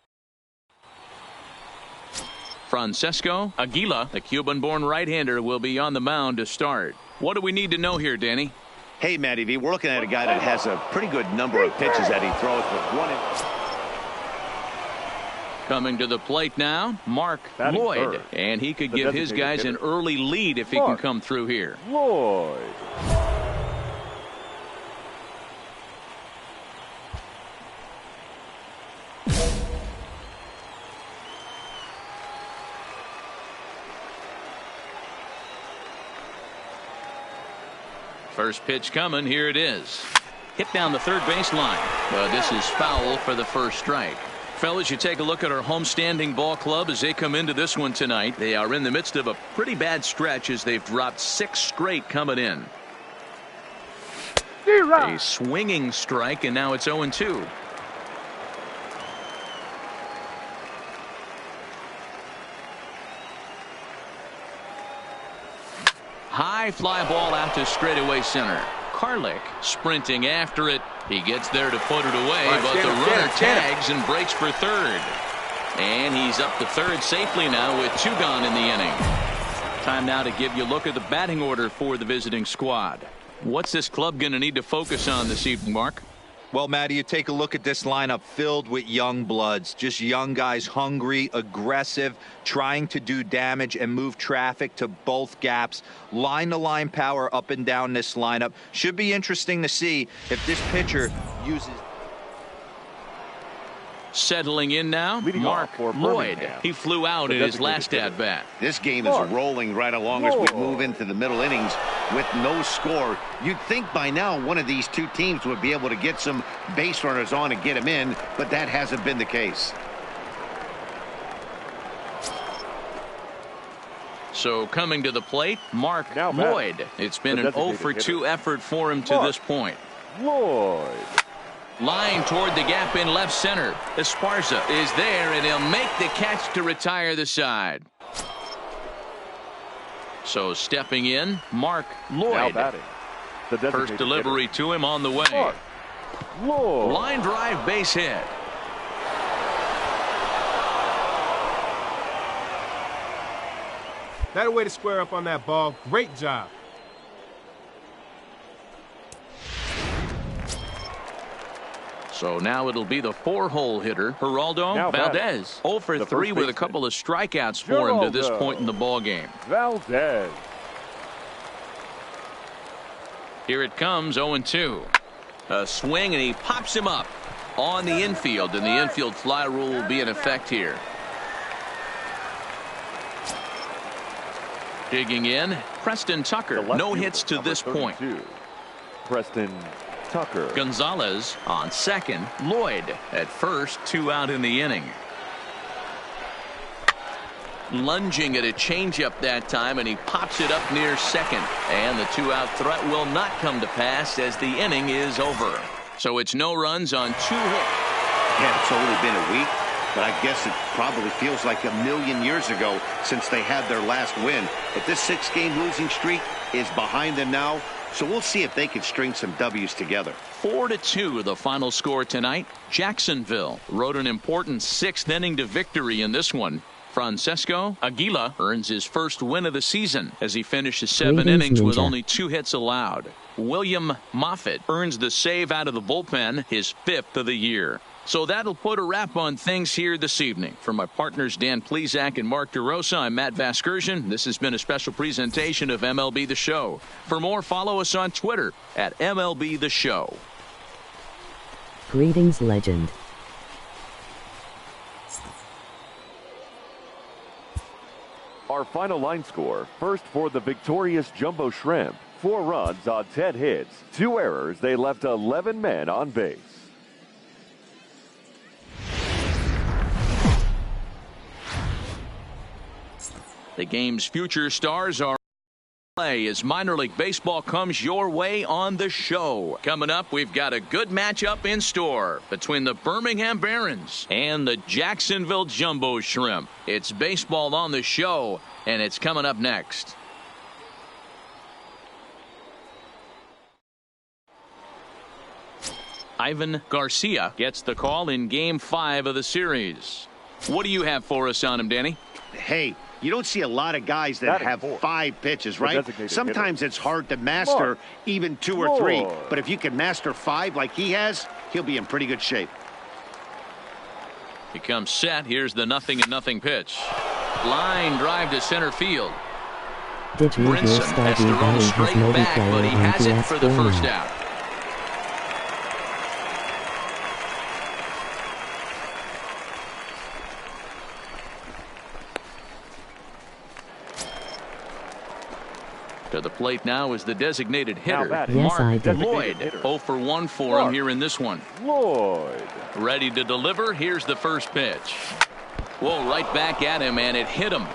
Speaker 1: Francesco Aguila, the Cuban-born right-hander, will be on the mound to start. What do we need to know here, Danny?
Speaker 2: Hey, Matty V, we're looking at a guy that has a pretty good number of pitches that he throws, but one.
Speaker 1: Coming to the plate now, Mark Lloyd, and he could give his guys an early lead if he can come through here.
Speaker 4: Lloyd.
Speaker 1: First pitch coming. Here it is. Hit down the third baseline. But this is foul for the first strike. Fellas, you take a look at our homestanding ball club as they come into this one tonight. They are in the midst of a pretty bad stretch as they've dropped 6 straight coming in. A swinging strike, and now it's 0-2. High fly ball out to straightaway center. Karlik sprinting after it. He gets there to put it away, but the runner tags and breaks for third. And he's up to third safely now with 2 gone in the inning. Time now to give you a look at the batting order for the visiting squad. What's this club going to need to focus on this evening, Mark?
Speaker 5: Well, Matty, you take a look at this lineup filled with young bloods, just young guys, hungry, aggressive, trying to do damage and move traffic to both gaps. Line-to-line power up and down this lineup. Should be interesting to see if this pitcher uses.
Speaker 1: Settling in now, Mark Lloyd. He flew out in his last at-bat.
Speaker 2: This game is rolling right along as we move into the middle innings with no score. You'd think by now one of these two teams would be able to get some base runners on and get them in, but that hasn't been the case.
Speaker 1: So coming to the plate, Mark Lloyd. It's been an 0-for-2 effort for him to this point.
Speaker 4: Lloyd.
Speaker 1: Line toward the gap in left center. Esparza is there, and he'll make the catch to retire the side. So stepping in, Mark Lloyd. First delivery to him on the way. Line drive, base hit.
Speaker 7: That way to square up on that ball. Great job.
Speaker 1: So now it'll be the 4-hole hitter, Geraldo Valdez. 0-for-3 with a couple of strikeouts for him to this point in the ball game.
Speaker 4: Valdez.
Speaker 1: Here it comes, 0-2. A swing, and he pops him up on the infield, and the infield fly rule will be in effect here. Digging in, Preston Tucker. No hits to this point.
Speaker 4: Preston Tucker.
Speaker 1: Gonzalez on second. Lloyd at first. 2 out in the inning. Lunging at a changeup that time, and he pops it up near second. And the 2-out threat will not come to pass as the inning is over. So it's no runs on 2 hits.
Speaker 2: Yeah, it's only been a week, but I guess it probably feels like a million years ago since they had their last win. But this 6-game losing streak is behind them now. So we'll see if they can string some W's together.
Speaker 1: 4-2 the final score tonight. Jacksonville rode an important 6th inning to victory in this one. Francesco Aguila earns his first win of the season as he finishes 7 innings with only 2 hits allowed. William Moffitt earns the save out of the bullpen, his 5th of the year. So that'll put a wrap on things here this evening. For my partners Dan Plesac and Mark DeRosa, I'm Matt Vasgersian. This has been a special presentation of MLB The Show. For more, follow us on Twitter at MLB The Show.
Speaker 8: Greetings, legend.
Speaker 4: Our final line score, first for the victorious Jumbo Shrimp. 4 runs on 10 hits, 2 errors. They left 11 men on base.
Speaker 1: The game's future stars are As minor league baseball comes your way on the show. Coming up, we've got a good matchup in store between the Birmingham Barons and the Jacksonville Jumbo Shrimp. It's baseball on the show, and it's coming up next. Ivan Garcia gets the call in Game 5 of the series. What do you have for us on him, Danny?
Speaker 2: Hey, you don't see a lot of guys that have 5 pitches, right? Sometimes it's hard to master even 2 or 3. But if you can master 5 like he has, he'll be in pretty good shape.
Speaker 1: He comes set. Here's the 0-0 pitch. Line drive to center field. Brinson has to run straight back, but he has it for the first out. To the plate now is the designated hitter, Mark Lloyd. 0 for 1 for him here in this one.
Speaker 4: Lloyd.
Speaker 1: Ready to deliver. Here's the first pitch. Whoa, right back at him, and it hit him.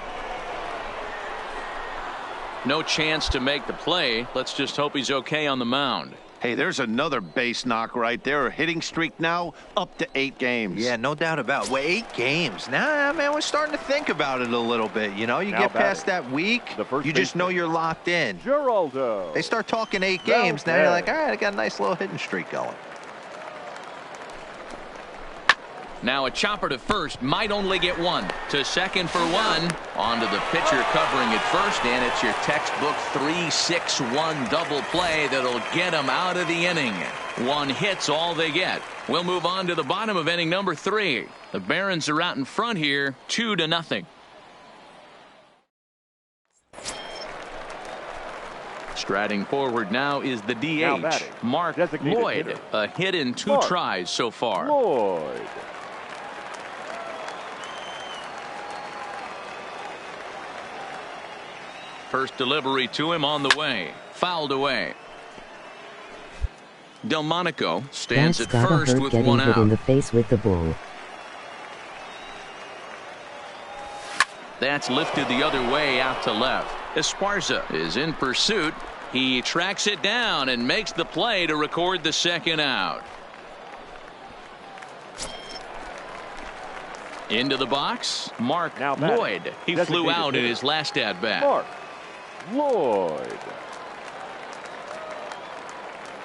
Speaker 1: No chance to make the play. Let's just hope he's okay on the mound.
Speaker 2: Hey, there's another base knock right there. A hitting streak now up to 8 games.
Speaker 5: Yeah, no doubt about it. Well, 8 games. Nah, man, we're starting to think about it a little bit. You know, you get past that week, you just know you're locked in.
Speaker 4: Geraldo.
Speaker 5: They start talking 8 games. Now you're like, all right, I got a nice little hitting streak going.
Speaker 1: Now a chopper to first, might only get 1. To second for 1. On to the pitcher covering at first, and it's your textbook 3-6-1 double play that'll get him out of the inning. 1 hit's all they get. We'll move on to the bottom of inning number 3. The Barons are out in front here, 2-0. Striding forward now is the DH, Mark Lloyd. A hit in 2 tries so far.
Speaker 4: Lloyd.
Speaker 1: First delivery to him on the way. Fouled away. Delmonico stands at first with 1 out.
Speaker 8: In the face with the ball.
Speaker 1: That's lifted the other way out to left. Esparza is in pursuit. He tracks it down and makes the play to record the second out. Into the box, Mark Lloyd. He flew out in his last at-bat.
Speaker 4: Mark Lloyd.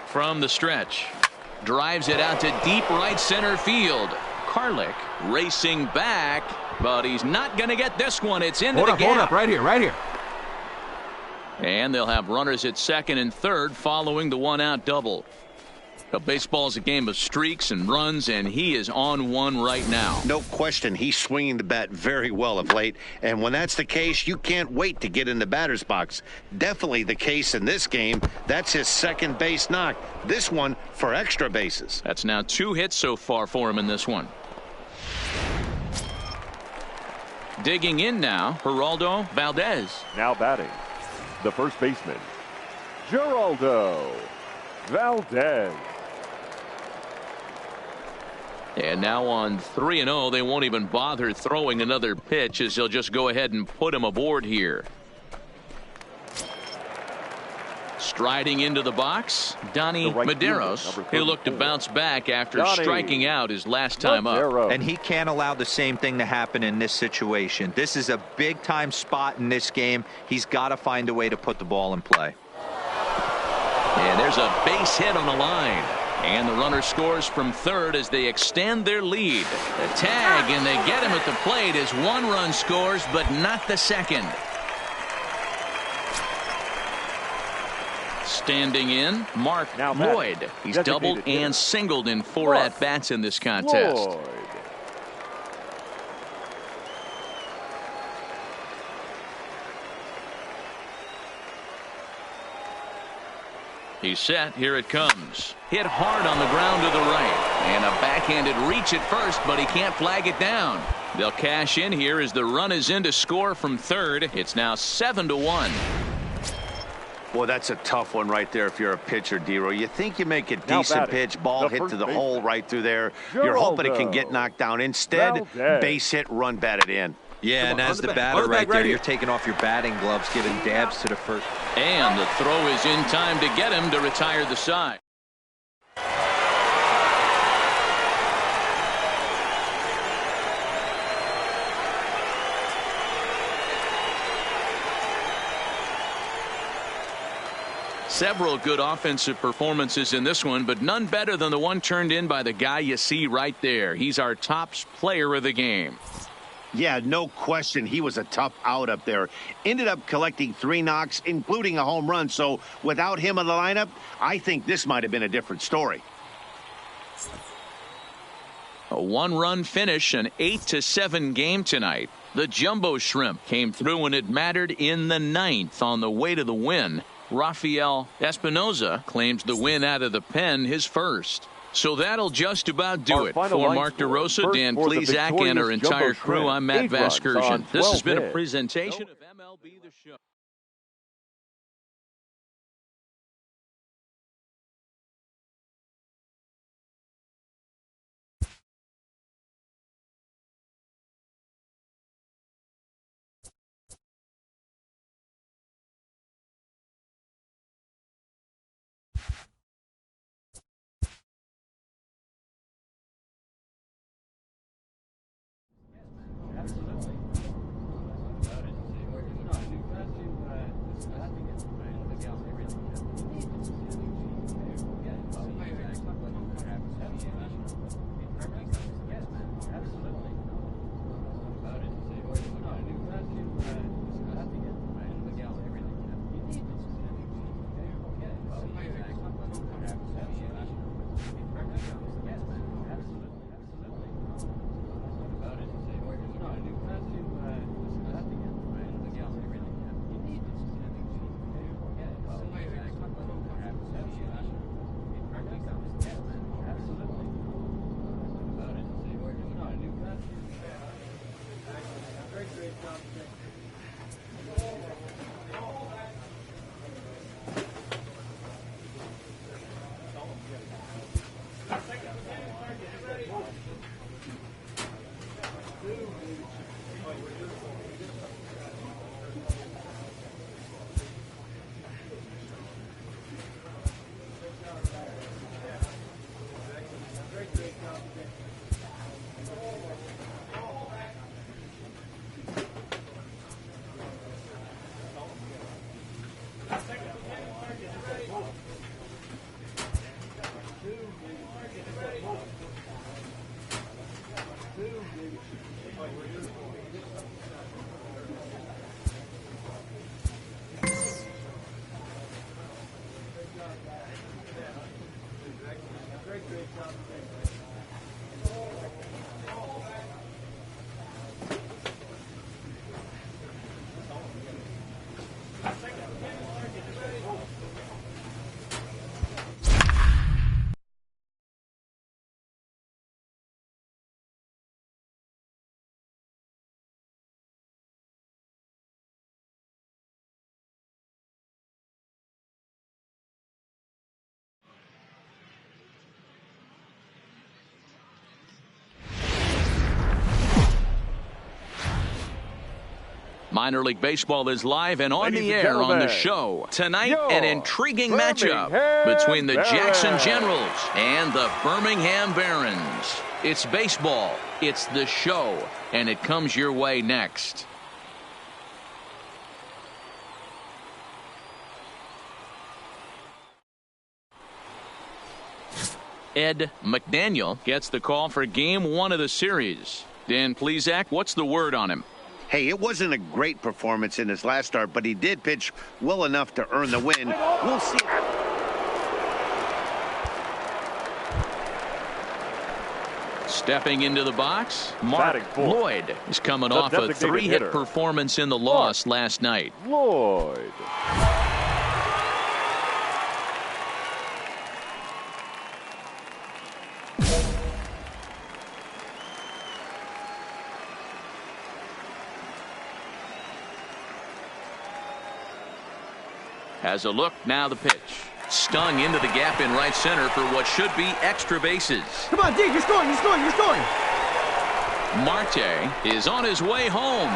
Speaker 1: From the stretch, drives it out to deep right center field. Karlik racing back, but he's not going to get this one. It's into the gap.
Speaker 7: Hold up, right here.
Speaker 1: And they'll have runners at second and third following the 1-out double. Baseball's a game of streaks and runs, and he is on one right now.
Speaker 2: No question, he's swinging the bat very well of late, and when that's the case, you can't wait to get in the batter's box. Definitely the case in this game. That's his second base knock. This one for extra bases.
Speaker 1: That's now 2 hits so far for him in this one. Digging in now, Geraldo Valdez.
Speaker 4: Now batting, the first baseman, Geraldo Valdez.
Speaker 1: And now on 3-0, they won't even bother throwing another pitch as they'll just go ahead and put him aboard here. Striding into the box, Donnie Medeiros. He'll look to bounce back after striking out his last time up.
Speaker 5: And he can't allow the same thing to happen in this situation. This is a big-time spot in this game. He's got to find a way to put the ball in play.
Speaker 1: And there's a base hit on the line. And the runner scores from third as they extend their lead. The tag, and they get him at the plate as 1 run scores, but not the second. Standing in, Mark Lloyd. He's doubled and singled in 4 at-bats in this contest.
Speaker 4: Lloyd.
Speaker 1: He's set. Here it comes. Hit hard on the ground to the right. And a backhanded reach at first, but he can't flag it down. They'll cash in here as the run is in to score from third. It's now 7-1.
Speaker 2: Boy, that's a tough one right there if you're a pitcher, D-Roy. You think you make a decent pitch, ball hit to the hole right through there. You're hoping it can get knocked down. Instead, base hit, run batted in.
Speaker 5: Yeah, and as the batter right there, you're taking off your batting gloves, giving dabs to the first.
Speaker 1: And the throw is in time to get him to retire the side. Several good offensive performances in this one, but none better than the one turned in by the guy you see right there. He's our top player of the game.
Speaker 2: Yeah, no question. He was a tough out up there. Ended up collecting 3 knocks, including a home run. So without him in the lineup, I think this might have been a different story.
Speaker 1: A 1-run finish, an 8-7 game tonight. The Jumbo Shrimp came through when it mattered in the 9th on the way to the win. Rafael Espinoza claims the win out of the pen, his first. So that'll just about do it. For Mark DeRosa, Dan Plesac, and our entire crew, I'm Matt Vasgersian. This has been a presentation of MLB The Show. Minor League Baseball is live and on the air on the show. Tonight, an intriguing matchup between the Jackson Generals and the Birmingham Barons. It's baseball, it's the show, and it comes your way next. Ed McDaniel gets the call for Game 1 of the series. Dan Plesac, what's the word on him?
Speaker 2: Hey, it wasn't a great performance in his last start, but he did pitch well enough to earn the win. We'll see.
Speaker 1: Stepping into the box, Mark Lloyd is coming off a 3-hit performance in the loss last night.
Speaker 4: Lloyd.
Speaker 1: Has a look, now the pitch. Stung into the gap in right center for what should be extra bases.
Speaker 3: Come on, D, you're scoring, you're scoring, you're scoring.
Speaker 1: Marte is on his way home.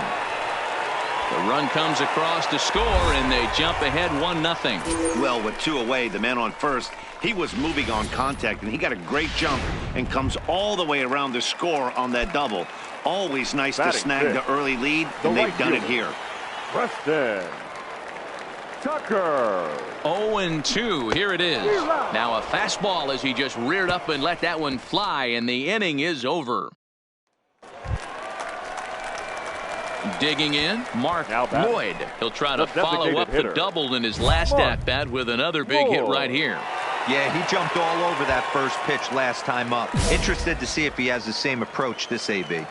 Speaker 1: The run comes across to score, and they jump ahead 1-0.
Speaker 2: Well, with 2 away, the man on first, he was moving on contact, and he got a great jump and comes all the way around to score on that double. Always nice to snag the early lead, and they've done it here.
Speaker 4: Preston Tucker.
Speaker 1: 0-2. Here it is. Now a fastball as he just reared up and let that one fly, and the inning is over. Digging in, Mark Lloyd. He'll try to follow up the double in his last at-bat with another big hit right here.
Speaker 5: Yeah, he jumped all over that first pitch last time up. Interested to see if he has the same approach this AB.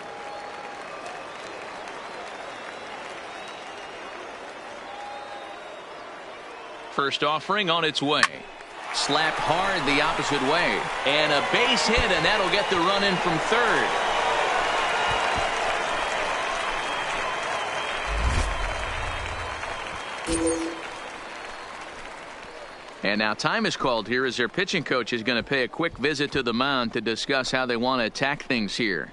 Speaker 1: First offering on its way. Slapped hard the opposite way. And a base hit, and that'll get the run in from third. And now time is called here as their pitching coach is going to pay a quick visit to the mound to discuss how they want to attack things here.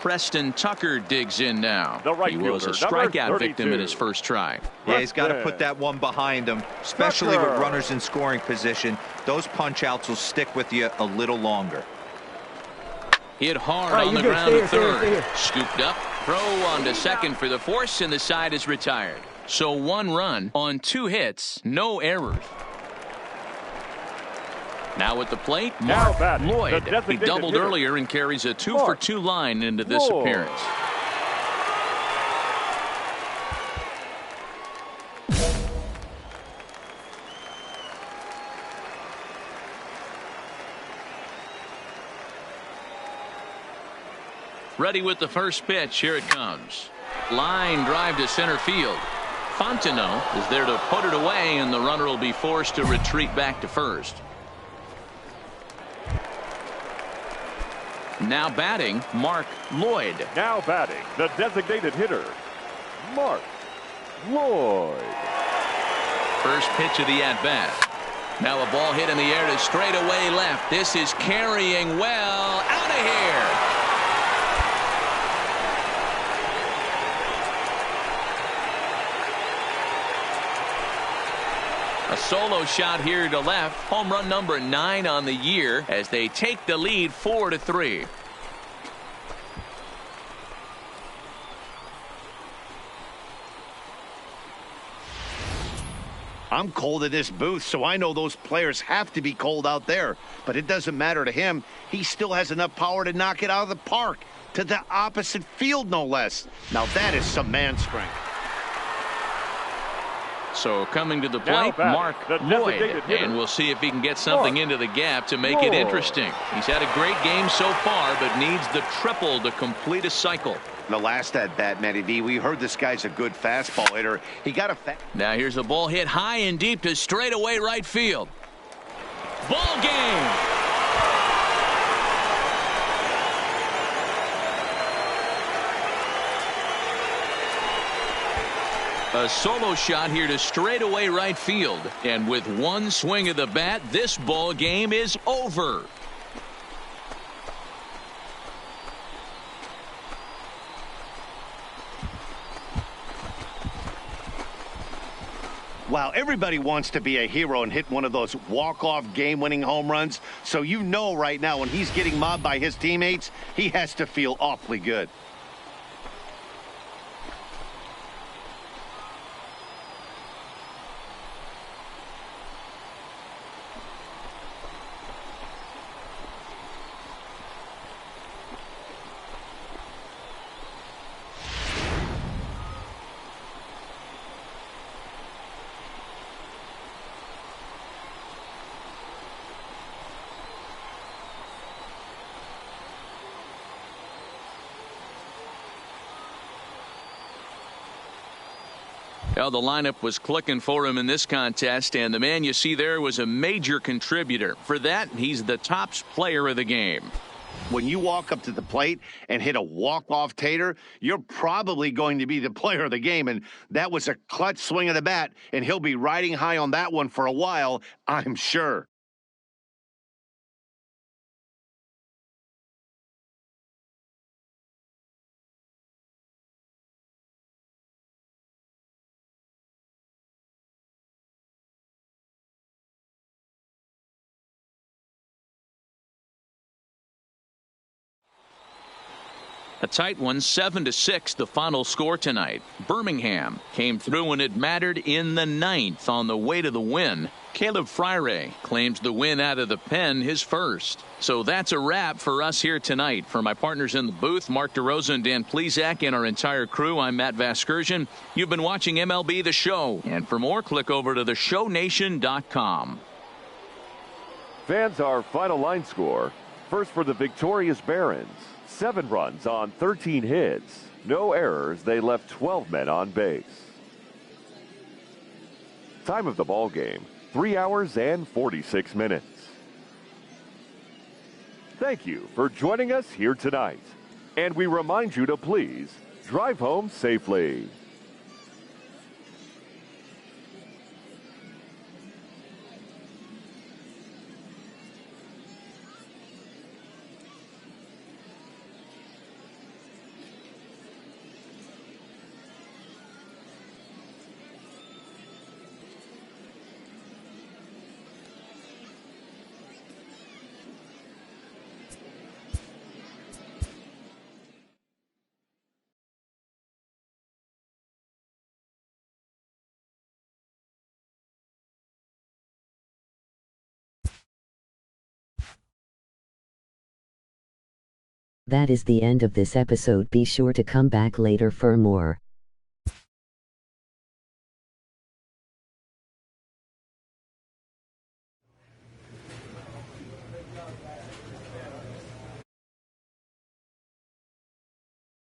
Speaker 1: Preston Tucker digs in now. He was a strikeout victim in his first try.
Speaker 5: Yeah, he's got to put that one behind him, especially with runners in scoring position. Those punch outs will stick with you a little longer.
Speaker 1: Hit hard on the ground to third. Scooped up. Throw on to second for the force, and the side is retired. So 1 run on 2 hits, no errors. Now at the plate, Mark Lloyd. He doubled earlier and carries a 2-for-2 line into this appearance. Ready with the first pitch. Here it comes. Line drive to center field. Fontenot is there to put it away, and the runner will be forced to retreat back to first. Now batting, Mark Lloyd.
Speaker 4: Now batting, the designated hitter, Mark Lloyd.
Speaker 1: First pitch of the at-bat. Now a ball hit in the air to straightaway left. This is carrying well. Out of here. A solo shot here to left. Home run number 9 on the year as they take the lead 4-3.
Speaker 2: I'm cold in this booth, so I know those players have to be cold out there. But it doesn't matter to him. He still has enough power to knock it out of the park. To the opposite field, no less. Now that is some man strength.
Speaker 1: So coming to the plate, Mark Lloyd, and we'll see if he can get something into the gap to make it interesting. He's had a great game so far, but needs the triple to complete a cycle.
Speaker 2: The last at-bat, Matty V, we heard this guy's a good fastball hitter. He got a
Speaker 1: Now here's a ball hit high and deep to straightaway right field. Ball game. A solo shot here to straightaway right field. And with one swing of the bat, this ball game is over.
Speaker 2: Wow, everybody wants to be a hero and hit one of those walk-off game-winning home runs. So you know right now when he's getting mobbed by his teammates, he has to feel awfully good.
Speaker 1: Well, the lineup was clicking for him in this contest, and the man you see there was a major contributor. For that, he's the top player of the game.
Speaker 2: When you walk up to the plate and hit a walk-off tater, you're probably going to be the player of the game. And that was a clutch swing of the bat, and he'll be riding high on that one for a while, I'm sure.
Speaker 1: A tight one, 7-6, the final score tonight. Birmingham came through when it mattered in the ninth on the way to the win. Caleb Freire claims the win out of the pen, his first. So that's a wrap for us here tonight. For my partners in the booth, Mark DeRosa and Dan Plesac, and our entire crew, I'm Matt Vasgersian. You've been watching MLB The Show. And for more, click over to theshownation.com.
Speaker 4: Fans, our final line score. First for the victorious Barons. 7 runs on 13 hits. No errors. They left 12 men on base. Time of the ball game, 3 hours and 46 minutes. Thank you for joining us here tonight. And we remind you to please drive home safely.
Speaker 8: That is the end of this episode. Be sure to come back later for more.